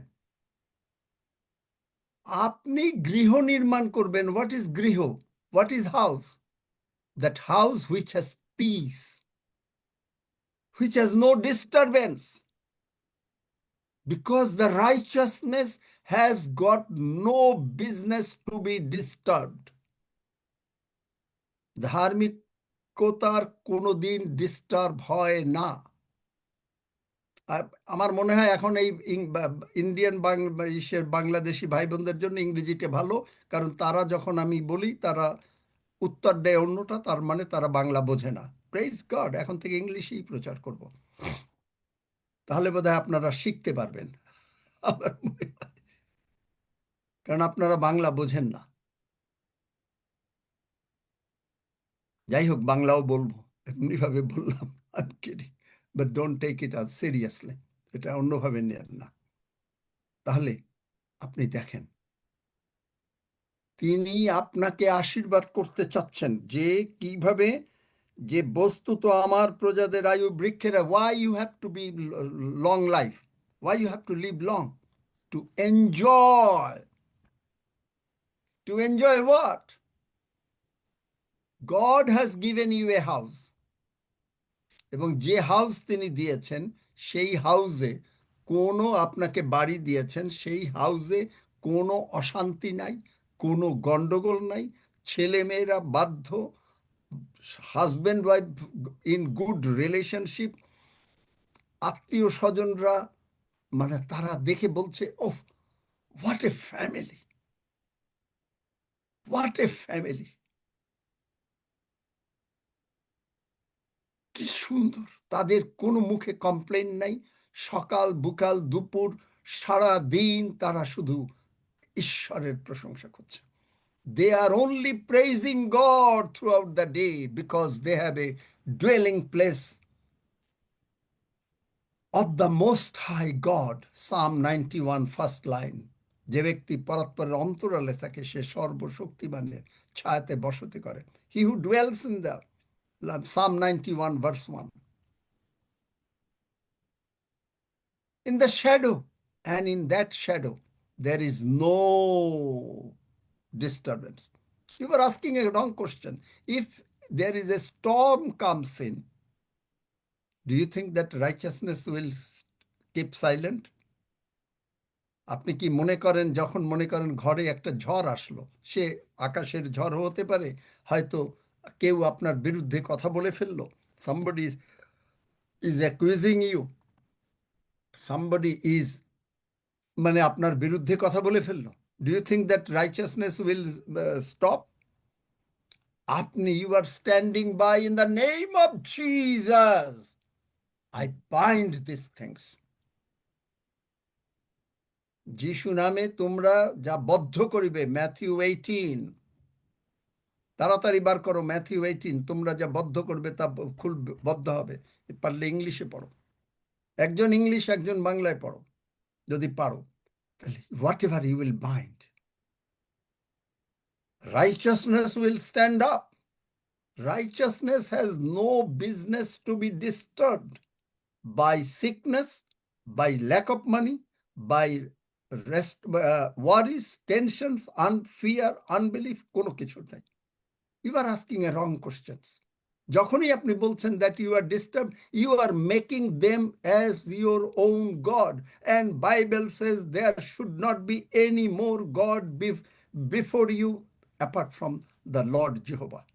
আপনি গৃহ নির্মাণ করবেন। হোয়াট ইজ গৃহ? What is house? That house which has peace, which has no disturbance, because the righteousness has got no business to be disturbed. ধার্মিকতার কোনোদিন ডিস্টার্ব হয় না। আমার মনে হয় এখন এই ইন্ডিয়ান বাংলাদেশি ভাই বোনদের জন্য ইংরেজিটা ভালো, কারণ তারা যখন আমি বলি তারা উত্তর দেয় অন্যটা, তার মানে তারা বাংলা বোঝে না। প্রেজ গড, এখন থেকে ইংলিশেই প্রচার করব, তাহলে বোধহয় আপনারা শিখতে পারবেন। আমার মনে হয়, কারণ আপনারা বাংলা বোঝেন না। যাই হোক, বাংলাও বলবো, এমনিভাবে বললাম, বাট ডোন্ট টেক ইট আজ সিরিয়াসলি, এটা অন্যভাবে নেন না। তাহলে আপনি দেখেন, তিনি আপনাকে আশীর্বাদ করতে চাচ্ছেন যে কিভাবে, যে বস্তুত আমার প্রজাদের আয়ু বৃক্ষের। Why you have to be long life? Why you have to live long? To enjoy. To enjoy what? God has given you a house, এবং যে হাউস তিনি দিয়েছেন সেই হাউসে কোনো, আপনাকে বাড়ি দিয়েছেন, সেই হাউসে কোনো অশান্তি নাই, কোনো গন্ডগোল নাই, ছেলেমেয়েরা বাধ্য, husband wife in good relationship, আত্মীয় স্বজনরা মানে তারা দেখে বলছে oh, what a family, what a family, কি সুন্দর। তাদের কোনো মুখে কমপ্লেন নাই, সকাল বিকাল দুপুর সারা দিন তারা শুধু ঈশ্বরের প্রশংসা করছে। They are only praising God throughout the day because they have a dwelling place of the Most High God. Psalm 91 first line. যে ব্যক্তি পরাৎপরের অন্তরালে থাকে সে সর্বশক্তিমানের ছায়াতে বসতি করে। He who dwells in the Psalm 91 verse 1. In the shadow, and in that shadow there is no disturbance. You were asking a wrong question. If there is a storm comes in, do you think that righteousness will keep silent? আপনি কি মনে করেন যখন মনে করেন ঘরে একটা ঝড় আসলো, সে আকাশের ঝড় হতে পারে, হয়তো কেউ আপনার বিরুদ্ধে কথা বলে ফেললো, somebody is accusing you, somebody is মানে আপনার বিরুদ্ধে কথা বলে ফেললো, do you think that righteousness will stop? আপনি, you are standing by in the name of Jesus, I bind these things. যিশু নামে তোমরা যা বদ্ধ করিবে, ম্যাথিউ 18, তাড়াতাড়ি বার করো ম্যাথিউ 18, তোমরা যা বদ্ধ করবে তা বদ্ধ হবে। পারলে ইংলিশে পড়ো, একজন ইংলিশ একজন বাংলায় পড়ো যদি পারো, তাহলে whatever you will bind, righteousness will stand up. Righteousness has no business to be disturbed by sickness, by lack of money, by rest, worries, tensions, fear, unbelief, কোনো কিছু নাই। You are asking a wrong questions. যখনই আপনি বলছেন that you are disturbed, you are making them as your own God. And Bible says there should not be any more God before you apart from the Lord Jehovah.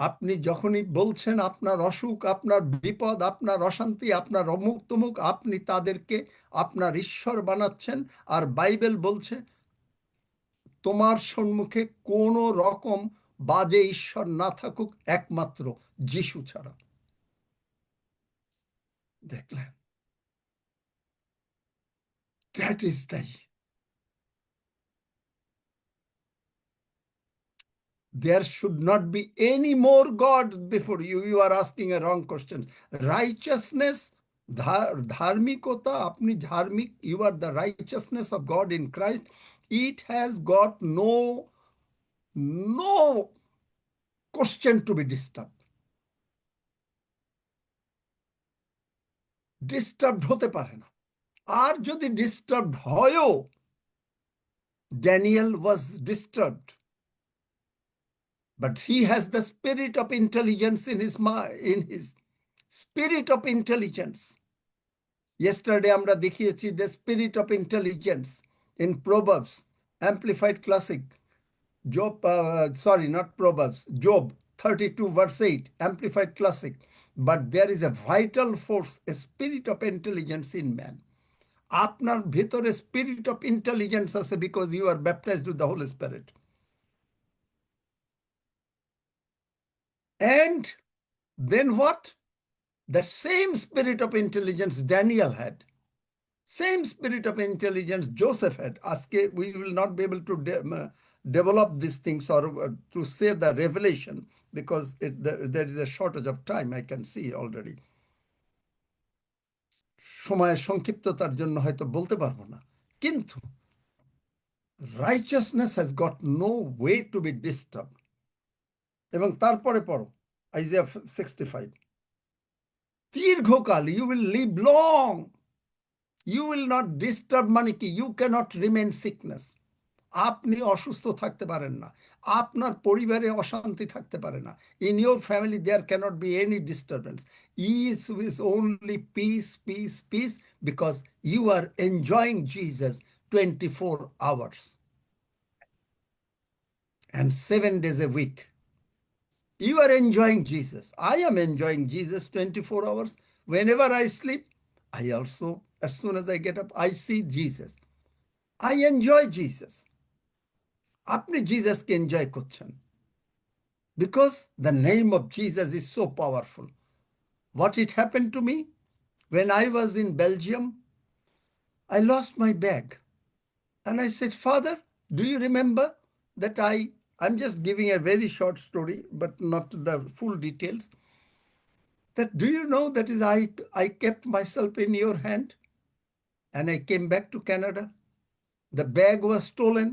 আপনি যখনই বলছেন আপনার অসুখ, আপনার বিপদ, আপনার অশান্তি, আপনার অমুক তমুক, আপনি তাদেরকে আপনার ঈশ্বর বানাচ্ছেন। আর বাইবেল বলছে তোমার সম্মুখে কোনো রকম বাজে ঈশ্বর না থাকুক একমাত্র যিশু ছাড়া। দেখলেন, that is the there should not be any more God before you. You are asking a wrong question. Righteousness, dharmikota, apni dharmik, you are the righteousness of God in Christ. It has got no question to be disturbed. Disturbed hote pare na. Ar jodi disturbed hoyo, Daniel was disturbed. But he has the spirit of intelligence in his spirit of intelligence. Yesterday আমরা দেখিয়েছি the spirit of intelligence in Proverbs, Amplified Classic, Job, not Proverbs, Job 32 verse 8, Amplified Classic. But there is a vital force, a spirit of intelligence in man. আপনার ভিতরে spirit of intelligence আছে because you are baptized with the Holy Spirit. And then what? That same spirit of intelligence Daniel had, same spirit of intelligence Joseph had. Aske, we will not be able to develop these things or to say the revelation because there is a shortage of time, I can see already. সময়ের সংক্ষিপ্ততার জন্য হয়তো বলতে পারবো না, কিন্তু righteousness has got no way to be disturbed. এবং তারপরে পড়ো Isaiah 65, দীর্ঘকাল, you will live long, you will not disturb, মানে কি, you cannot remain sickness, আপনি অসুস্থ থাকতে পারেন না, আপনার পরিবারে অশান্তি থাকতে পারে না, in your family there cannot be any disturbance, is only peace, peace, peace, because you are enjoying Jesus 24 hours and 7 days a week. You are enjoying Jesus. I am enjoying Jesus 24 hours. Whenever I sleep, I also, as soon as I get up, I see Jesus. I enjoy Jesus. Apni Jesus ke enjoy korchen. Because the name of Jesus is so powerful. What it happened to me? When I was in Belgium, I lost my bag. And I said, Father, do you remember that I'm just giving a very short story, but not the full details. That do you know that is I kept myself in your hand and I came back to Canada. The bag was stolen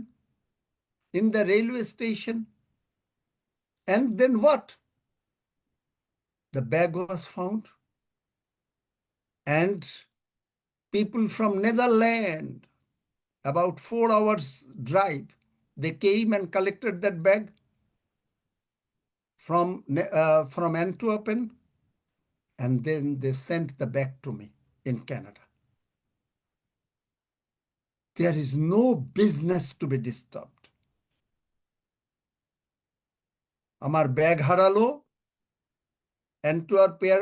in the railway station. And then what? The bag was found. And people from Netherlands, about 4 hours drive, they came and collected that bag from Antwerpen, and then they sent the bag to me in Canada. There is no business to be disturbed. আমার bag হারালো অ্যান্টওয়ার্পের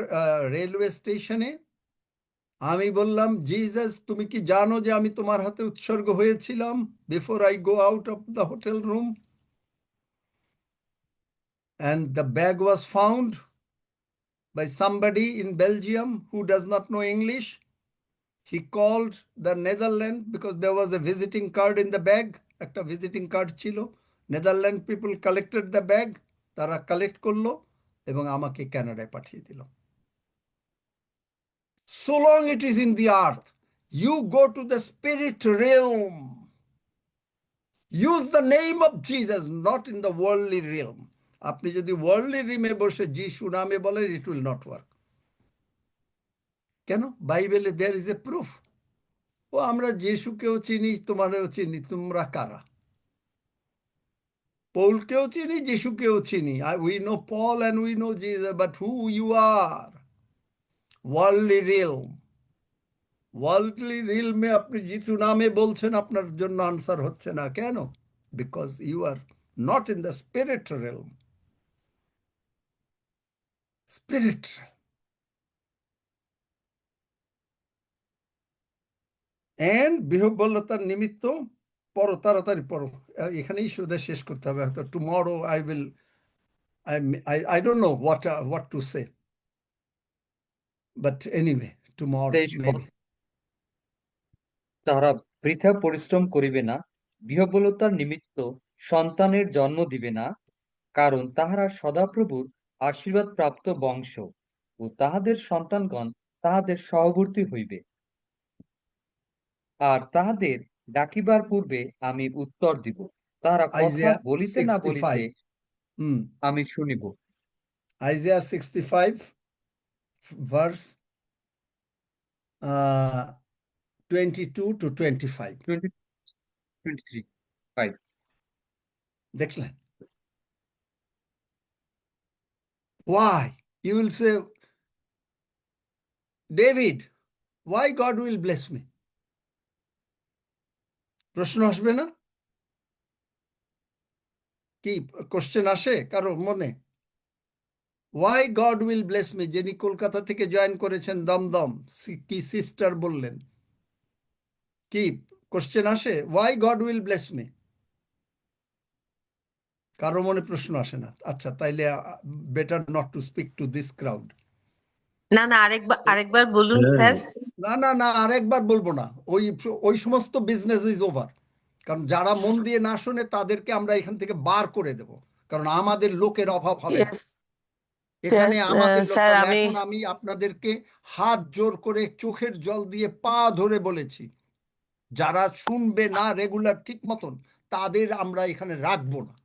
railway স্টেশনে। আমি বললাম, Jesus, তুমি কি জানো যে আমি তোমার হাতে উৎসর্গ হয়েছিলাম before I go out of the hotel room? And the bag was found by somebody in Belgium who does not know English. He called the Netherlands because there was a visiting card in the bag. একটা visiting card ছিল। Netherlands people collected the bag. তারা collect করলো এবং আমাকে কানাডায় পাঠিয়ে দিল। So long it is in the earth, you go to the spirit realm. Use the name of Jesus, not in the worldly realm. আপনি যদি worldly realm-এ বসে যিশু নামে বলেন, it will not work. কেন? বাইবেলে there is a proof. ও আমরা যিশুকেও চিনি, তোমারও চিনি, তোমরা কারা? পৌলকেও চিনি, যিশুকেও চিনি। We know Paul and we know Jesus, but who you are? Worldly realm. Worldly realm-এ আপনি যিশু নামে বলছেন, আপনার জন্য আনসার হচ্ছে না। কেন? Because you are not in the spirit realm. Spirit realm. And বিহ্বলতার নিমিত্ত পড়ো, তাড়াতাড়ি পড়ো। এখানেই শুধু শেষ করতে হবে। হয়তো tomorrow I don't know what to say. But anyway, tomorrow 23 পদ। maybe. তাহারা বৃথা পরিশ্রম করিবে না, বিহ্বলতার নিমিত্ত সন্তানের জন্ম দিবে না, কারণ তাহারা সদাপ্রভুর আশীর্বাদ প্রাপ্ত বংশ, ও তাহাদের সন্তানগণ তাহাদের সহবর্তী হইবে। আর তাহাদের ডাকিবার পূর্বে আমি উত্তর দিব, তাহারা কথা Isaiah বলিতে না বলিতে 65. আমি শুনিব। Isaiah 65 verse 22 to 25. 23, 5. দেখলেন? Why? You will say, David, why God will bless me? প্রশ্ন আসবে না? কি কোশ্চেন আসে কারো মনে? Why God will bless me? যিনি কলকাতা থেকে জয়েন করেছেন দমদম, কি সিস্টার বললেন, কি কোশ্চেন আসে? Why God will bless me? কারো মনে প্রশ্ন আসে না? আচ্ছা, তাইলে better not to speak to this crowd. না না, আরেকবার বলুন স্যার। না না না, আরেকবার বলবো না। ওই সমস্ত বিজনেস ইজ ওভার। কারণ যারা মন দিয়ে না শোনে তাদেরকে আমরা এখান থেকে বার করে দেব, কারণ আমাদের লোকের অভাব হবে না এখানে। আমাদের লোক, এখন আমি আপনাদেরকে হাত জোর করে চোখের জল দিয়ে পা ধরে বলেছি, যারা শুনবে না রেগুলার ঠিক মতন, তাদের আমরা এখানে রাখবো না।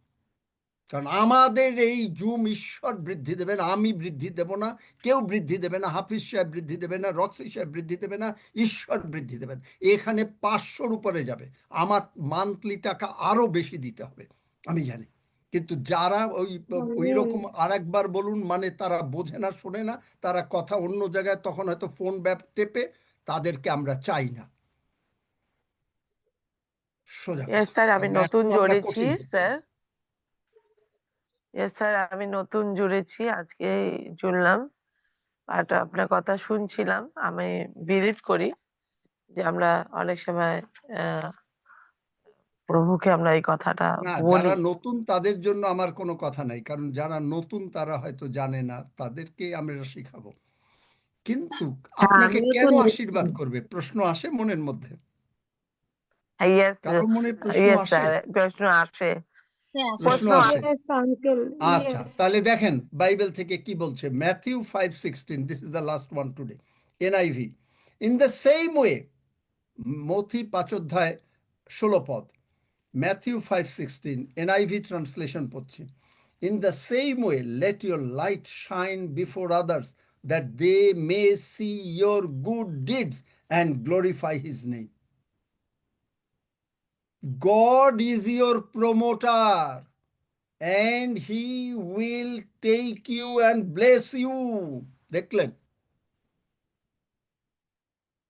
কারণ আমাদের এই জুম ঈশ্বর বৃদ্ধি দেবেন, আমি বৃদ্ধি দেব না, কেউ বৃদ্ধি দেবে না, হাফিজ সাহেব বৃদ্ধি দেবে না, রক্সি সাহেব বৃদ্ধি দেবে না, ঈশ্বর বৃদ্ধি দেবেন। এখানে 500-র উপরে যাবে। আমার মান্থলি টাকা আরো বেশি দিতে হবে, আমি জানি। কিন্তু যারা ওই রকম আরেকবার বলুন মানে তারা বোঝে না, শোনে না, তারা কথা অন্য জায়গায়, তখন হয়তো ফোন টেপে, তাদেরকে আমরা চাই না। সোজা স্যার আমি নতুন জুড়েছি স্যার। স্যার আমি নতুন জুড়েছি, আজকে জুড়লাম। আর আপনার কথা শুনছিলাম, আমি বিলিভ করি যে আমরা অনেক সময় প্রভুকে আমরা এই কথাটা না, বলি। যারা নতুন তাদের জন্য আমার কোনো কথা নাই, কারণ যারা নতুন তারা হয়তো জানে না, তাদেরকে আমরা শিখাবো। কিন্তু হ্যাঁ আপনাকে আমিও তো কেন নিয়েছি। আশীর্বাদ করবে প্রশ্ন আসে মনের মধ্যে? ইয়েস কারো মনে প্রশ্ন ইয়েস আসে? স্যার, প্রশ্ন আসে, প্রশ্ন প্রশ্ন আসে। Yes, uncle. আচ্ছা, Yes. তাহলে দেখেন বাইবেল থেকে কি বলছে, Matthew 5:16, this is the last one today, NIV. In the same way, মথি 5 অধ্যায় 16 পদ, ম্যাথিউ 5:16, এনআইভি ট্রান্সলেশন পড়ছি। In the same way let your light shine before others that they may see your good deeds and glorify his name. God is your promoter, and he will take you and bless you. দেখলেন,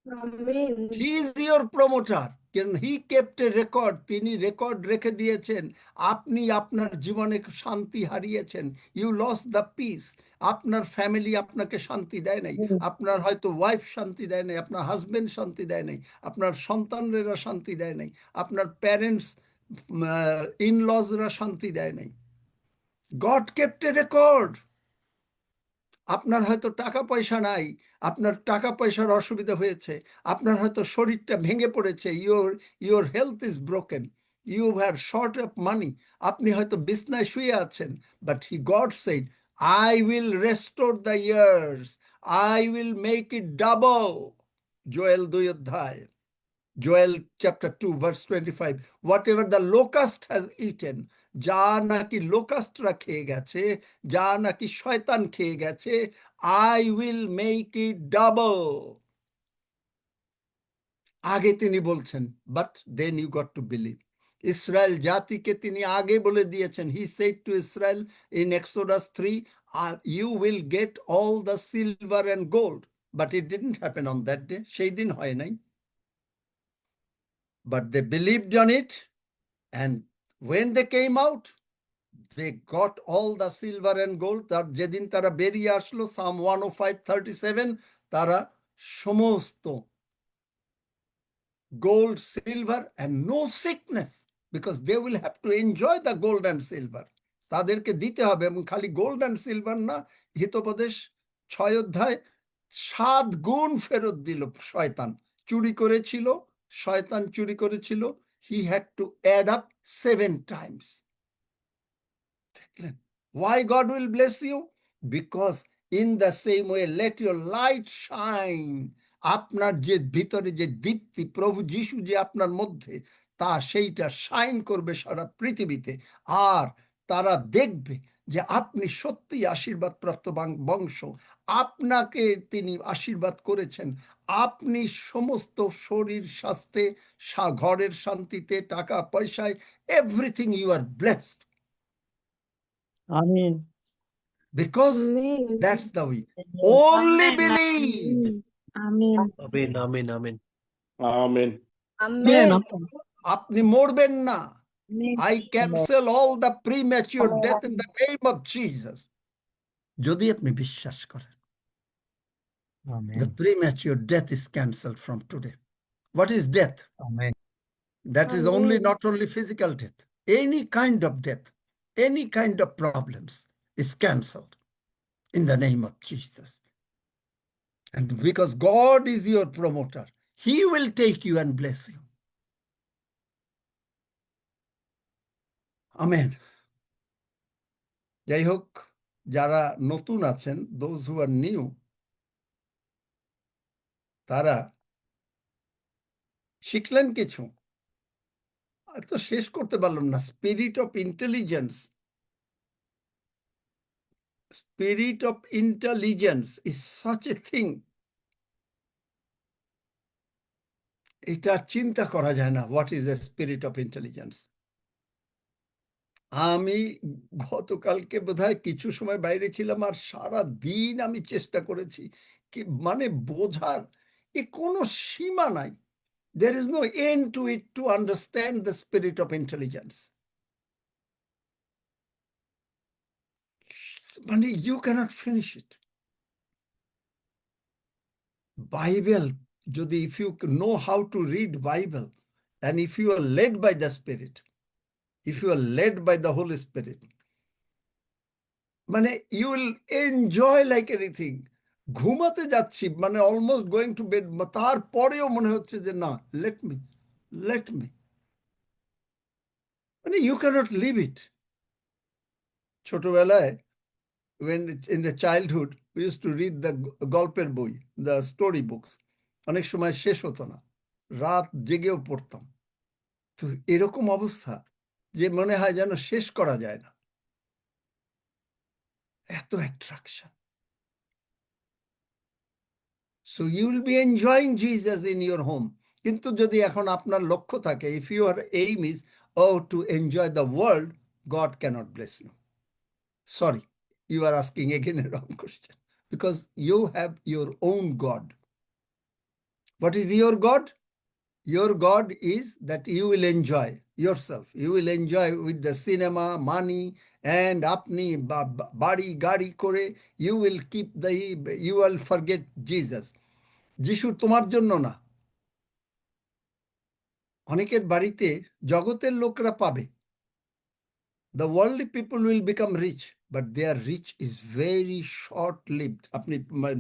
Amen. he is your promoter. he kept a record, তিনি record রেখে দিয়েছেন। আপনি আপনার জীবনে শান্তি হারিয়েছেন, you loss the piece. আপনার ফ্যামিলি আপনাকে শান্তি দেয় নাই, আপনার হয়তো ওয়াইফ শান্তি দেয় নাই, আপনার হাজবেন্ড শান্তি দেয় নাই, আপনার সন্তানরা শান্তি দেয় নাই, আপনার প্যারেন্টস ইনলজরা শান্তি দেয় নাই। গড কেপ্ট এ রেকর্ড। আপনার হয়তো টাকা পয়সা নাই, আপনার টাকা পয়সার অসুবিধা হয়েছে, আপনার হয়তো শরীরটা ভেঙে পড়েছে, your health is broken, you have short of money, আপনি হয়তো বিছনায় শুয়ে আছেন, but God said, I will restore the years, I will make it double. Joel 2 অধ্যায়, Joel chapter 2 verse 25, whatever the locust has eaten, যা নাকি লোকাস্টরা খেয়ে গেছে, যা নাকি শয়তান খেয়ে গেছে, I will make it double. আগে তিনি বলছেন, but then you got to believe. Israel জাতিকে তিনি আগে বলে দিয়েছেন, he said to Israel in Exodus 3, you will get all the silver and gold, but it didn't happen on that day. সেই দিন হয় নাই। But they believed on it, and when they came out, they got all the silver and gold. তার যেদিন তারা বেরিয়ে আসলো, Psalm 105:37, তারা সমস্ত gold, silver and no sickness, because they will have to enjoy the gold and silver. তাদেরকে দিতে হবে, এবং খালি গোল্ড অ্যান্ড সিলভার না, হিতোপদেশ 6 অধ্যায় 7 গুণ ফেরত দিল শয়তান। চুরি করেছিল, শয়তান চুরি করেছিল, he had to add up 7 times. Why God will bless you? Because in the same way, let your light shine. আপনার যে ভিতরে যে দীপ্তি, প্রভু যিশু যে আপনার মধ্যে, তা সেইটা শাইন করবে সারা পৃথিবীতে। আর তারা দেখবে যে আপনি সত্যি আশীর্বাদ প্রাপ্ত বংশ, আপনাকে তিনি আশীর্বাদ করেছেন, আপনি সমস্ত শরীর স্বাস্থ্যে, ঘরের শান্তিতে, টাকা পয়সায়, everything you are blessed, Amen. because Amen. that's the way. Only Amen. believe. Amen. Amen. Amen. Amen. Amen. Amen. আপনি মরবেন না। Amen. I cancel all the premature death in the name of Jesus. যদি আপনি বিশ্বাস করেন, the Amen. premature death is cancelled from today. What is death? Amen. That is only, Amen. not only physical death. Any kind of death, any kind of problems is cancelled in the name of Jesus. And because God is your promoter, he will take you and bless you. Amen. যাই হোক, যারা নতুন আছেন, those who are new, তারা শিখলেন কিছু, তো শেষ করতে পারলাম না। Spirit of intelligence, spirit of intelligence is such a thing, এটা চিন্তা করা যায় না। What is a spirit of intelligence? আমি গতকালকে বোধহয় কিছু সময় বাইরে ছিলাম, আর সারা দিন আমি চেষ্টা করেছি কি মানে বোঝার, এ কোনো সীমা নাই। There is no end to it to understand the spirit of intelligence. মানে you cannot finish it. Bible, যদি if you know how to read Bible, and if you are led by the Spirit, if you are led by the Holy Spirit, মানে you will enjoy like anything. ঘুমাতে যাচ্ছি, মানে almost going to bed, তারপরেও মনে হচ্ছে যে না, let me, মানে ইউ ক্যানট লিভ ইট। ছোটবেলায় when in the childhood we used to read the গল্পের বই, the story books, অনেক সময় শেষ হতো না, রাত জেগেও পড়তাম। তো এরকম অবস্থা যে মনে হয় যেন শেষ করা যায় না, এত attraction. So you will be enjoying Jesus in your home. কিন্তু যদি এখন আপনার লক্ষ্য থাকে, if your aim is to enjoy the world, God cannot bless you. Sorry, you are asking again a wrong question, because you have your own God. What is your God? Your God is that you will enjoy yourself. You will enjoy with the cinema, money, and apni bari gari kore. You will you will forget Jesus. যিশু তোমার জন্য না। অনেকের বাড়িতে জগতের লোকরা পাবে। The worldly people will become rich, but their rich is very short lived. আপনি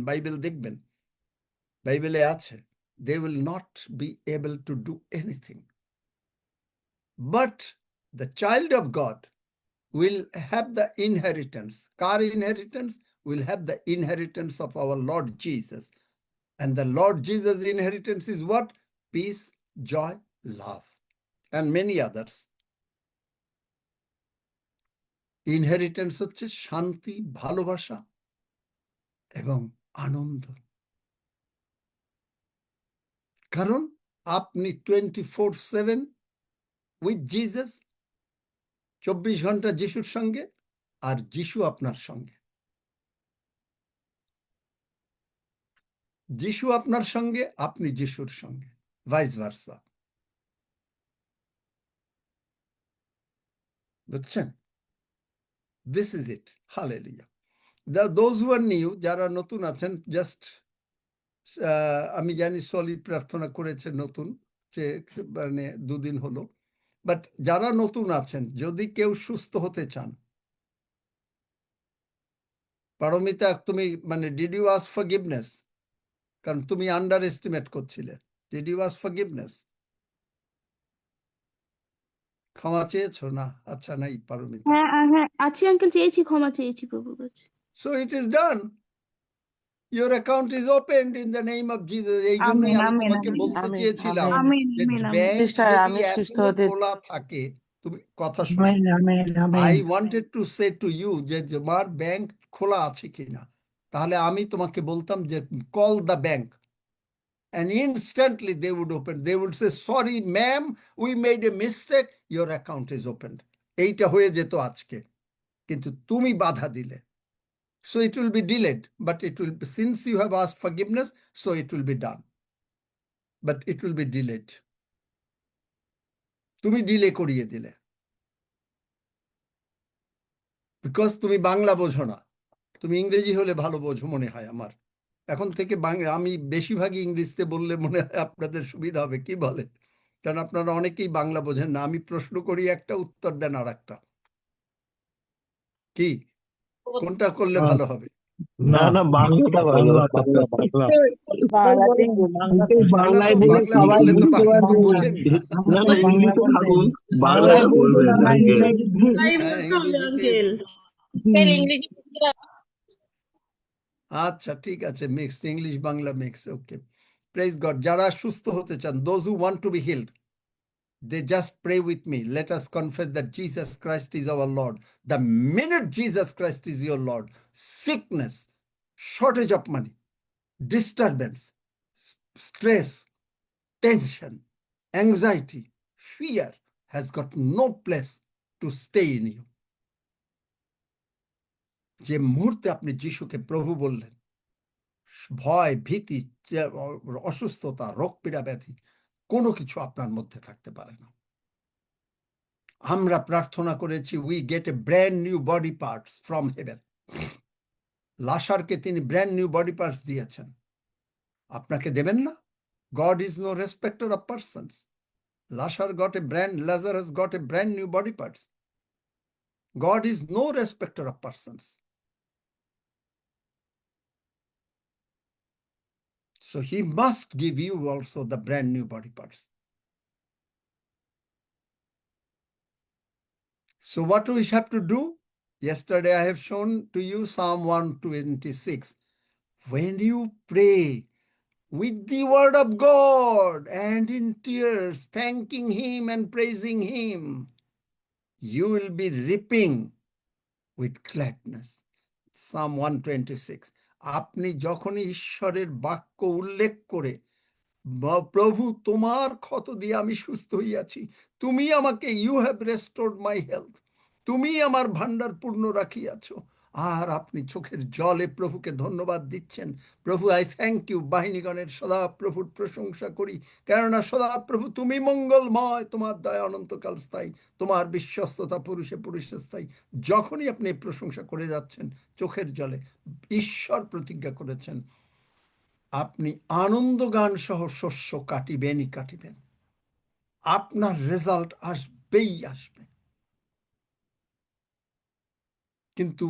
বাইবেল দেখবেন, বাইবেলে আছে, they will not be able to do anything. But the child of God will have the inheritance. Car inheritance will have the inheritance of our Lord Jesus. And the Lord Jesus' inheritance is what? Peace, joy, love, and many others. Inheritance হচ্ছে শান্তি, ভালোবাসা এবং আনন্দ। কারণ আপনি 24/7 with Jesus, 24 ঘন্টা যিশুর সঙ্গে, আর যিশু আপনার সঙ্গে। যিশু আপনার সঙ্গে, আপনি যিশুর সঙ্গে, ভাইস ভার্সা। বুঝছেন? This is it. Hallelujah. Those who are new, যারা নতুন আছেন, জাস্ট আমি জানি সলি প্রার্থনা করেছে নতুন, যে মানে 2 দিন হলো, বাট যারা নতুন আছেন, যদি কেউ সুস্থ হতে চান, পারমিতা তুমি মানে ডিড ইউ আস্ক ফরগিভনেস? কারণ তুমি আন্ডার এস্টিমেট করছিলে। Did you ask forgiveness? ক্ষমা চেয়েছো না? আচ্ছা, নাই পারমিতা। হ্যাঁ আছি আঙ্কেল, চেয়েছি, ক্ষমা চেয়েছি প্রভুর কাছে। So it is done. Your account is opened in the name of Jesus. এই জন্যই আমেন আমি আমেন তোমাকে আমেন বলতে আমেন চেয়েছিলাম আমেন আমেন যে আমেন আমেন। ব্যাংক সিস্টার, যদি আমি সুস্থ এখনো হতে খোলা থাকে, তুমি কথা শোনো। Amen amen amen I wanted to say to you যে তোমার ব্যাংক খোলা আছে কিনা, তাহলে আমি তোমাকে বলতাম যে call the bank, and instantly they would open. They would say, sorry ma'am, we made a mistake, your account is opened. এইটা হয়ে যেত আজকে, কিন্তু তুমি বাধা দিলে। So it will be delayed, but it will be, since you have asked forgiveness, so it will be done. But it will be delayed. তুমি delay করিয়ে দিলে, বিকজ তুমি বাংলা বোঝো না। তুমি ইংরেজি হলে ভালো বোঝো মনে হয় আমার। এখন থেকে বাংলা আমি বেশিরভাগই ইংরেজিতে বললে মনে হয় আপনাদের সুবিধা হবে, কি বলে? কারণ আপনারা অনেকেই বাংলা বোঝেন না। আমি প্রশ্ন করি একটা, উত্তর দেন আর একটা। কি কোনটা করলে ভালো হবে? না না, বাংলাটা ভালো, বাংলা বাংলা বাংলাতেই বাংলা বাংলায় তো বলে বাংলা সবাই বললে তো বুঝতে বাংলা তো পারবে না। বোঝেন না। না না, ইংলিশে থাকুন, বাংলায় বাংলাটা বলতে বলবেন না, আঙ্কেল। ইংরেজি হ্যাঁ, ইংরেজিতে। আচ্ছা, ঠিক আছে, mixed, English Bangla mix. Okay, praise God. যারা সুস্থ হতে চান, those who want to be healed, they just pray with me. Let us confess that Jesus Christ is our Lord. The minute Jesus Christ is your Lord, sickness, shortage of money, disturbance, stress, tension, anxiety, fear has got no place to stay in you. যে মুহূর্তে আপনি যিশুকে প্রভু বললেন, ভয়, ভীতি, অসুস্থতা, রোগ পীড়া, ব্যাধি, কোনো কিছু আপনার মধ্যে থাকতে পারে না। আমরা প্রার্থনা করেছি, we get a brand new body parts from heaven. লাসারকে তিনি ব্র্যান্ড নিউ বডি পার্টস দিয়েছেন, আপনাকে দেবেন না? God is no respecter of persons. Lazarus got a brand new body parts. God is no respecter of persons. So he must give you also the brand new body parts. So what do we have to do? Yesterday I have shown to you Psalm 126. When you pray with the word of God and in tears, thanking him and praising him, you will be reaping with gladness. Psalm 126. আপনি যখনই ঈশ্বরের বাক্য উল্লেখ করে প্রভু তোমার ক্ষত দিয়ে আমি সুস্থ হইয়াছি, তুমি আমাকে, you have restored my health, তুমি আমার ভান্ডার পূর্ণ রাখিয়াছ, আর আপনি চোখের জলে প্রভুকে ধন্যবাদ দিচ্ছেন, প্রভু আই থ্যাংক ইউ, বাহিনীগণের সদা প্রভুর প্রশংসা করি, কেননা সদা প্রভু তুমি মঙ্গলময়, তোমার দয়া অনন্তকাল স্থায়ী, তোমার বিশ্বস্ততা পুরুষে পুরুষে স্থায়ী। যখনই আপনি এই প্রশংসা করে যাচ্ছেন চোখের জলে, ঈশ্বর প্রতিজ্ঞা করেছেন আপনি আনন্দ গান সহ শস্য কাটিবেনই কাটিবেন, আপনার রেজাল্ট আসবেই আসবে। কিন্তু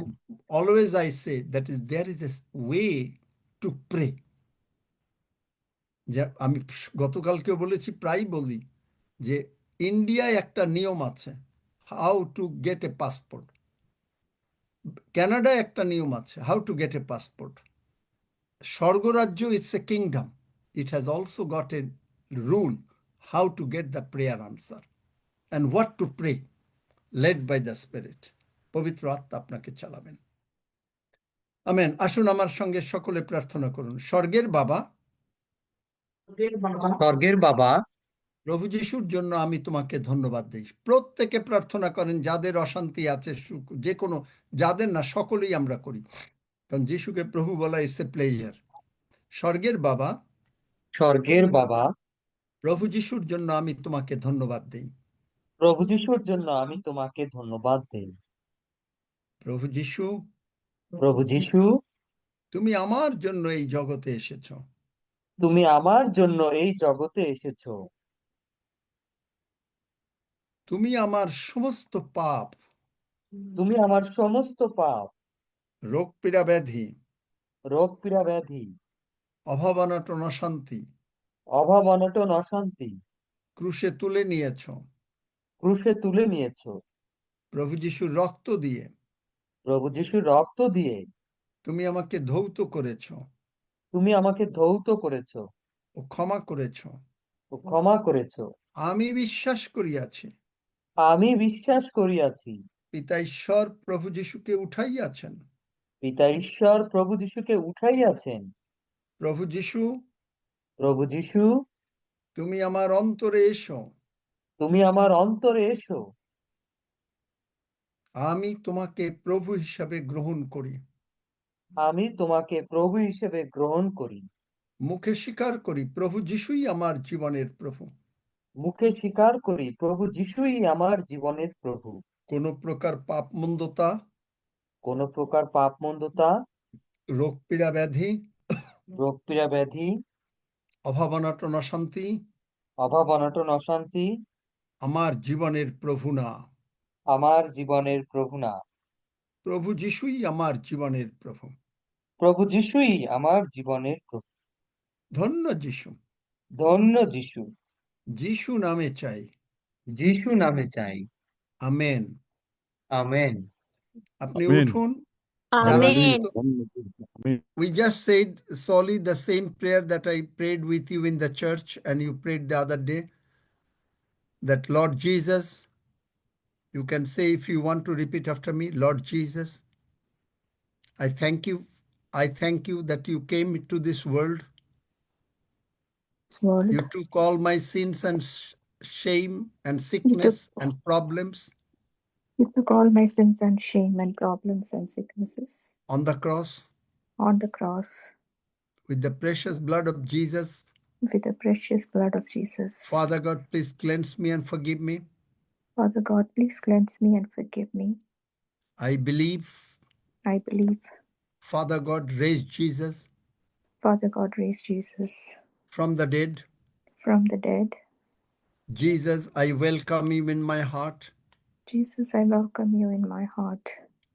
always I say that is there is a way to pray. যে আমি গতকালকেও বলেছি, প্রায় বলি যে ইন্ডিয়ায় একটা নিয়ম আছে, how to get a passport. কানাডায় একটা নিয়ম আছে, how to get a passport. স্বর্গরাজ্য it's a kingdom, it has also got a rule how to get the prayer answer and what to pray, led by the Spirit. পবিত্র আত্মা আপনাকে চালাবেন। Amen. আসুন আমার সঙ্গে সকলে প্রার্থনা করুন। স্বর্গের বাবা, স্বর্গের বাবা, প্রভু যিশুর জন্য আমি তোমাকে ধন্যবাদ দিই। প্রত্যেকে প্রার্থনা করেন যাদের অশান্তি আছে, সুখ, যে কোনো, যাদের না, সকলেই আমরা করি, কারণ যিশুকে প্রভু বলা ইটস এ প্লেজার। স্বর্গের বাবা, স্বর্গের বাবা, প্রভু যিশুর জন্য আমি তোমাকে ধন্যবাদ দিই। প্রভু যিশুর জন্য আমি তোমাকে ধন্যবাদ দেই। প্রভু যিশু, প্রভু যিশু, তুমি আমার জন্য এই জগতে এসেছ। তুমি আমার জন্য এই জগতে এসেছো। তুমি আমার সমস্ত পাপ, তুমি আমার সমস্ত পাপ, রোগ পীড়া ব্যাধি, রোগ পীড়া ব্যাধি, অভাব অনটন অশান্তি অভাব অনটন অশান্তি ক্রুশে তুলে নিয়েছ। ক্রুশে তুলে নিয়েছো। প্রভু যিশুর রক্ত দিয়ে প্রভু যিশুর রক্ত দিয়ে তুমি আমাকে ধৌত করেছ তুমি আমাকে ধৌত করেছো ও ক্ষমা করেছ। ও ক্ষমা করেছো। আমি বিশ্বাস করিয়াছি আমি বিশ্বাস করিয়াছি পিতা ঈশ্বর প্রভু যিশুকে উঠাইয়াছেন। পিতা ঈশ্বর প্রভু যিশুকে উঠাইয়াছেন। প্রভু যিশু, প্রভু যিশু, তুমি আমার অন্তরে এসো। তুমি আমার অন্তরে এসো। আমি তোমাকে প্রভু হিসাবে গ্রহণ করি। আমি তোমাকে প্রভু হিসেবে গ্রহণ করি। মুখে স্বীকার করি প্রভু যিশুই আমার জীবনের প্রভু। মুখে স্বীকার করি প্রভু যিশুই আমার জীবনের প্রভু। কোন প্রকার পাপ মন্দতা, কোন প্রকার পাপ মন্দতা, রোগ পীড়া ব্যাধি, রোগ পীড়া ব্যাধি, অভাব অনটন অশান্তি অভাব অনটন অশান্তি আমার জীবনের প্রভু না। আমার জীবনের প্রভু না। প্রভু যিশুই আমার জীবনের প্রভু। প্রভু যিশুই আমার জীবনের প্রভু। ধন্য যিশু, ধন্য যিশু, যিশু নামে চাই। যিশু নামে চাই। আমেন। আমেন। আপনি আমেন। উঠুন। যারা আমেন। সুস্থ, we just said solely the same prayer that I prayed with you in the church and you prayed the other day, that Lord Jesus, you can say if you want to repeat after me, Lord Jesus, I thank you that you came into this world. You took all my sins and shame and sickness and problems You took all my sins and shame and problems and sicknesses on the cross on the cross with the precious blood of Jesus. with the precious blood of Jesus. Father God, please cleanse me and forgive me. Father God, please cleanse me and forgive me. I believe I believe Father God raised Jesus Father God raised Jesus from the dead. from the dead. Jesus, I welcome you in my heart. Jesus, I welcome you in my heart.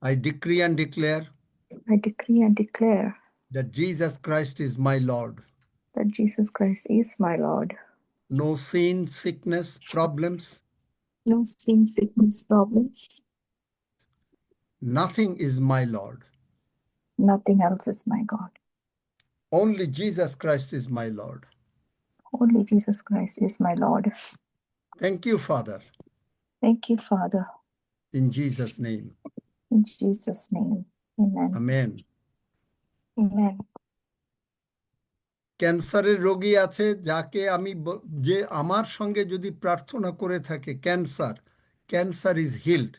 I decree and declare I decree and declare that Jesus Christ is my Lord. that Jesus Christ is my Lord. No sin, sickness, problems. No sin, sickness, problems. Nothing is my Lord. Nothing else is my God. Only Jesus Christ is my Lord. Only Jesus Christ is my Lord. Thank you, Father, Thank you, Father. in Jesus' name. In Jesus' name. Amen. Amen. Amen. ক্যান্সারের রোগী আছে যাকে আমি যে আমার সঙ্গে যদি প্রার্থনা করে থাকে ক্যান্সার ইজ হিলড,